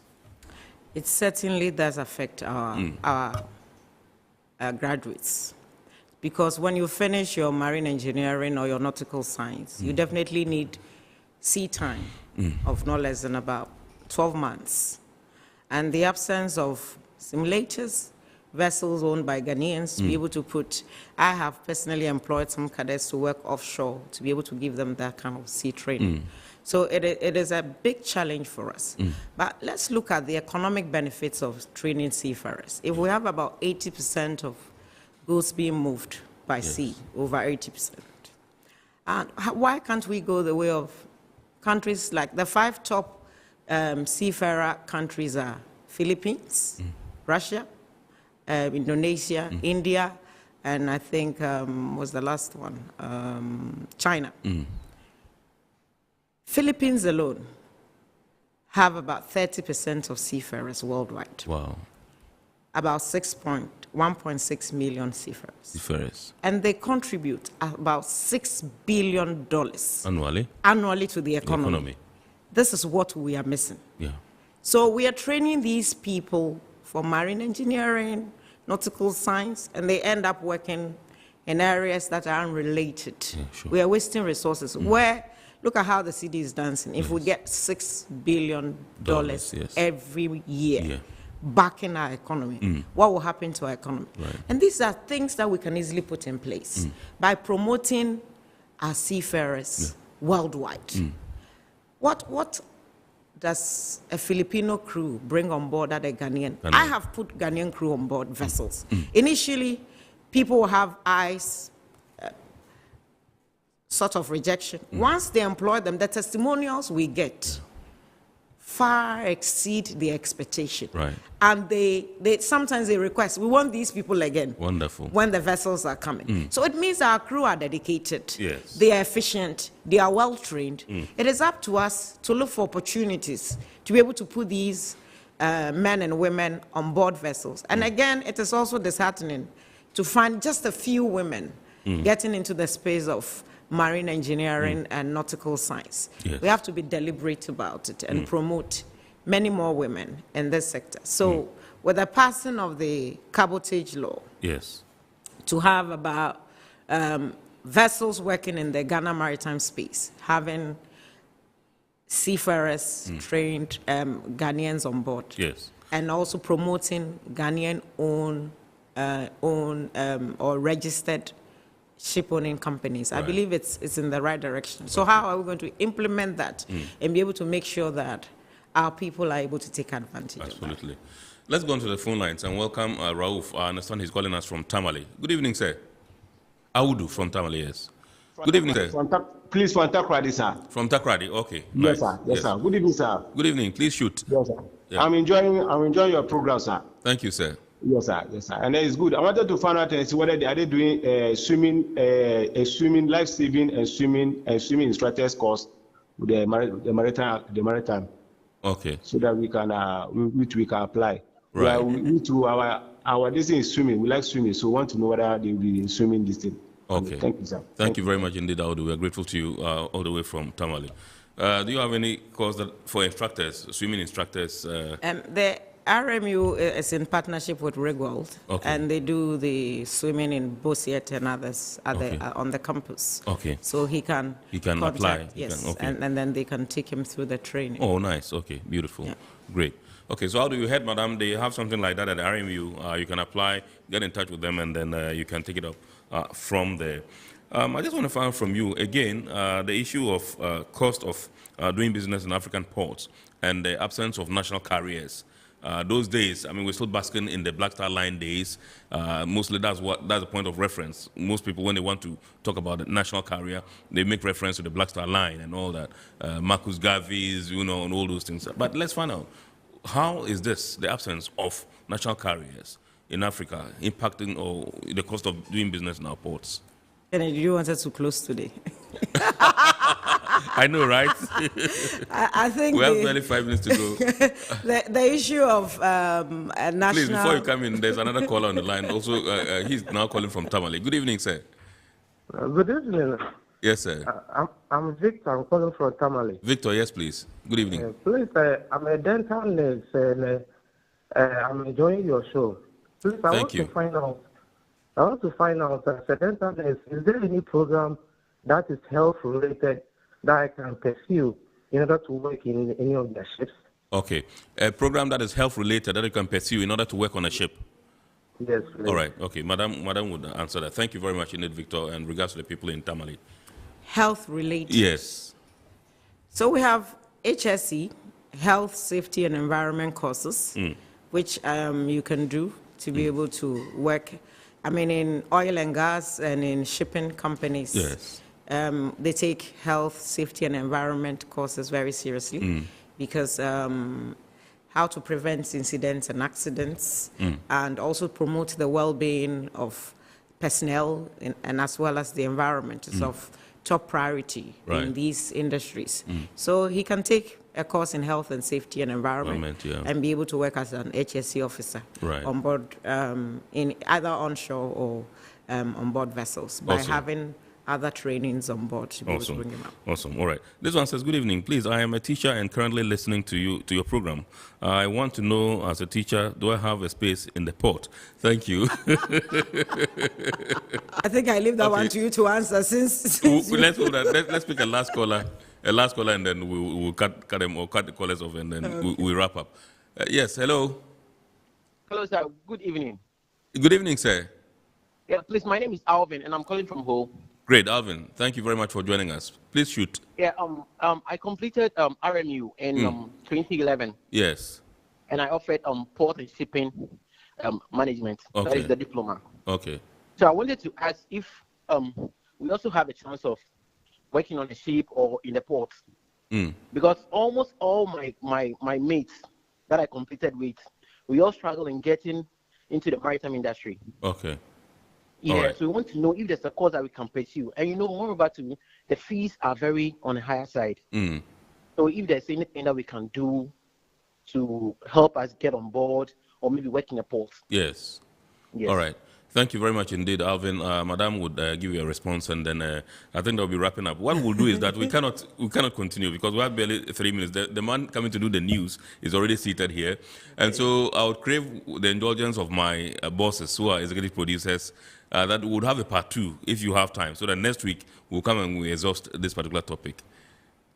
It certainly does affect our graduates, because when you finish your marine engineering or your nautical science, you definitely need sea time of no less than about 12 months. And the absence of simulators, vessels owned by Ghanaians to be able to put, I have personally employed some cadets to work offshore to be able to give them that kind of sea training. So it is a big challenge for us. But let's look at the economic benefits of training seafarers. If we have about 80% of goods being moved by sea, over 80%, and why can't we go the way of countries like the 5 top seafarer countries are Philippines, Russia, Indonesia, India, and I think was the last one, China. Philippines alone have about 30% of seafarers worldwide. Wow. About 1.6 million seafarers. And they contribute about $6 billion annually to the economy. This is what we are missing. So we are training these people for marine engineering, nautical science, and they end up working in areas that are unrelated. We are wasting resources. Look at how the city is dancing. If we get $6 billion every year back in our economy, what will happen to our economy? And these are things that we can easily put in place by promoting our seafarers worldwide. What does a Filipino crew bring on board that a Ghanaian? I have put Ghanaian crew on board vessels. Initially, people have eyes, sort of rejection. Once they employ them, the testimonials we get far exceed the expectation. And they sometimes they request, we want these people again. Wonderful. When the vessels are coming. So it means our crew are dedicated. They are efficient. They are well trained. It is up to us to look for opportunities to be able to put these men and women on board vessels. And again, it is also disheartening to find just a few women getting into the space of marine engineering and nautical science. We have to be deliberate about it and promote many more women in this sector. So with the passing of the cabotage law, Yes. to have about vessels working in the Ghana maritime space, having seafarers trained Ghanaians on board. Yes. And also promoting Ghanaian or registered ship owning companies. I believe it's in the right direction. So how are we going to implement that and be able to make sure that our people are able to take advantage Absolutely. Let's go on to the phone lines and welcome Rauf. I understand he's calling us from Tamale. Good evening, sir. Audu from Tamale, yes. Good evening, sir. Please, from Takrady, sir. From Takrady, okay. Yes, sir. Yes, sir. Good evening, sir. Good evening. Please shoot. Yes, sir. Yeah. I'm enjoying your program, sir. Thank you, sir. Yes, sir. Yes, sir. And it's good. I wanted to find out and see whether are they doing swimming, life saving and swimming instructors course with the maritime. Okay. So that we can we can apply. Right. We too our this is swimming. We like swimming, so we want to know whether they will be swimming this thing. Okay. Thank you, sir. Thank you very much indeed, Audu. We are grateful to you all the way from Tamale. Do you have any course for instructors, swimming instructors? The RMU is in partnership with Rigworld, and they do the swimming in Bosiet and others on the campus. Okay. So he can apply. Yes, okay. and then they can take him through the training. Oh, nice. Okay, beautiful. Yeah. Great. Okay, so how do you head, madam? They have something like that at RMU. You can apply, get in touch with them, and then you can take it up from there. I just want to find out from you, again, the issue of cost of doing business in African ports and the absence of national carriers. Those days, I mean, we're still basking in the Black Star Line days. Mostly that's the point of reference. Most people, when they want to talk about the national carrier, they make reference to the Black Star Line and all that. Marcus Garvey's, and all those things. But let's find out, how is this, the absence of national carriers in Africa, impacting the cost of doing business in our ports? Kennedy, you wanted to close today. I know, right? I think we have barely 5 minutes to go. the issue of national... Please, before you come in, there's another caller on the line. Also, he's now calling from Tamale. Good evening, sir. Good evening. Yes, sir. I'm Victor. I'm calling from Tamale. Victor, yes, please. Good evening. Please, I'm a dental nurse and I'm enjoying your show. Please, I want to find out, as a dental nurse, is there any program that is health related that I can pursue in order to work in any of their ships? Okay. A program that is health related that you can pursue in order to work on a ship? Yes, please. All right. Okay. Madam would answer that. Thank you very much indeed, Victor, and regards to the people in Tamale. Health related? Yes. So we have HSE, Health, Safety and Environment courses, which you can do to be able to work, I mean, in oil and gas and in shipping companies. Yes. They take health, safety and environment courses very seriously because how to prevent incidents and accidents and also promote the well-being of personnel and as well as the environment is of top priority in these industries. So he can take a course in health and safety and environment and be able to work as an HSC officer on board in either onshore or on board vessels by having other trainings on board to be able to bring him up. Awesome. All right. This one says, good evening. Please, I am a teacher and currently listening to your program. I want to know, as a teacher, do I have a space in the port? Thank you. I think I leave that one to you to answer since let's hold that. Let's pick a last caller, and then we'll cut them or cut the callers off, and then we'll wrap up. Yes. Hello. Hello, sir. Good evening. Good evening, sir. Yeah, please. My name is Alvin, and I'm calling from Hull. Great, Alvin. Thank you very much for joining us. Please shoot. Yeah. I completed RMU in 2011. Yes. And I offered port and shipping management. Okay. That is the diploma. Okay. So I wanted to ask if we also have a chance of working on a ship or in the port. Because almost all my mates that I competed with, we all struggle in getting into the maritime industry. Okay. Yeah, right. so we want to know if there's a course that we can pursue. And moreover to the fees are very on the higher side. So if there's anything that we can do to help us get on board or maybe work in a port. Yes. Yes. All right. Thank you very much indeed, Alvin. Madam would give you a response, and then I think they'll be wrapping up. What we'll do is that we cannot continue because we have barely 3 minutes. The man coming to do the news is already seated here, and so I would crave the indulgence of my bosses, who are executive producers, that would have a part 2 if you have time, so that next week we'll come and we exhaust this particular topic.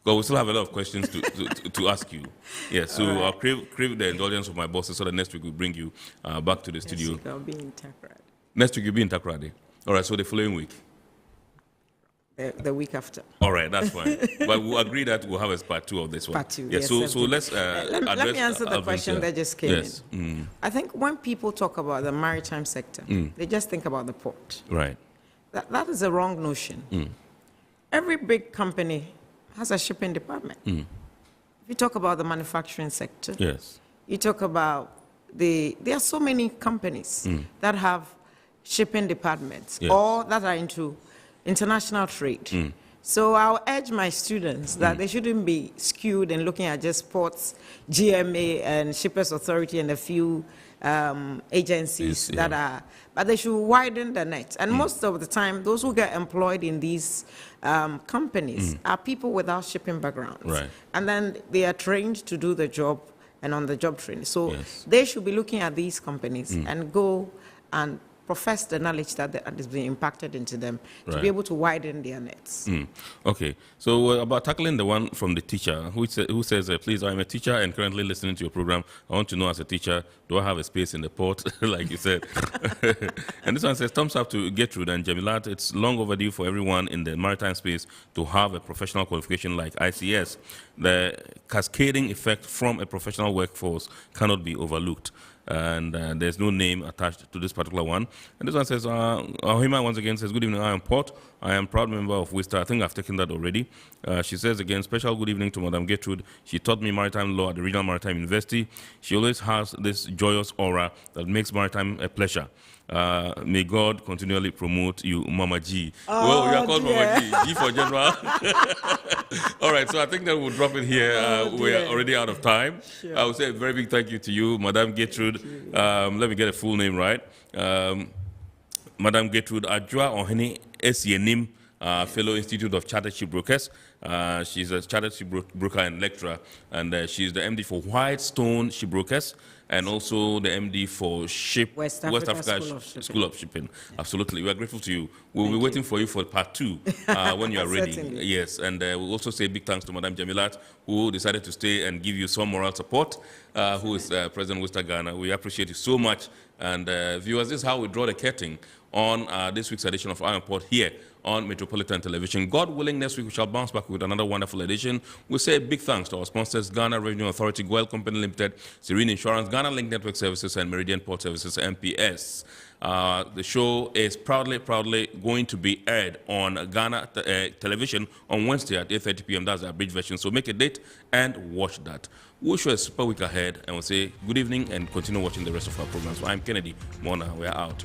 But we still have a lot of questions to ask you. Yes, so right. I'll crave the indulgence of my bosses, so that next week we'll bring you back to the studio. Next week I'll be in Takoradi. Next week you'll be in Takoradi. All right, so the following week? The week after. All right, that's fine. But we'll agree that we'll have a part 2 of this one. Part 2, yes. So let's let me answer the question that just came in. I think when people talk about the maritime sector, they just think about the port. Right. That is a wrong notion. Every big company has a shipping department. If you talk about the manufacturing sector, yes, you talk about there are so many companies that have shipping departments, yes, or that are into international trade. So I'll urge my students that they shouldn't be skewed in looking at just ports, GMA and Shippers Authority and a few agencies that are, but they should widen the net. And most of the time, those who get employed in these companies are people without shipping backgrounds. Right. And then they are trained to do the job and on the job training. So they should be looking at these companies and go and profess the knowledge that is being impacted into them to be able to widen their nets. Okay, so about tackling the one from the teacher who says, please, I'm a teacher and currently listening to your program. I want to know, as a teacher, do I have a space in the port, like you said? And this one says, thumbs up to Gertrude and Jamilat. It's long overdue for everyone in the maritime space to have a professional qualification like ICS. The cascading effect from a professional workforce cannot be overlooked. And there's no name attached to this particular one. And this one says, Ahima once again says, good evening, I am Port. I am proud member of WISTA. I think I've taken that already. She says again, special good evening to Madam Gertrude. She taught me maritime law at the Regional Maritime University. She always has this joyous aura that makes maritime a pleasure. May God continually promote you, Mama G. Well, you are called Mama G. G for general. All right, so I think that we'll drop it here. We are already out of time. Sure. I would say a very big thank you to you, Madam Gertrude. Let me get a full name right. Madam Gertrude Ajua Ohene Esienim, Fellow Institute of Chartered Shipbrokers. She's a chartered shipbroker and lecturer, and she's the MD for Whitestone Shipbrokers, and also the MD for West Africa School of Shipping. Absolutely. We are grateful to you. We'll be waiting for you for part 2 when you are ready. Yes, and we'll also say big thanks to Madam Jamilat, who decided to stay and give you some moral support, who is President of WISTA Ghana. We appreciate you so much. And viewers, this is how we draw the curtain on this week's edition of Iron Port here on Metropolitan Television. God willing, next week we shall bounce back with another wonderful edition. We say big thanks to our sponsors, Ghana Revenue Authority, Goyle Company Limited, Serene Insurance, Ghana Link Network Services, and Meridian Port Services, MPS. The show is proudly going to be aired on Ghana Television on Wednesday at 8:30 p.m. That's the abridged version, so make a date and watch that. We'll wish you a super week ahead, and we'll say good evening and continue watching the rest of our programs. So I'm Kennedy Mona. We're out.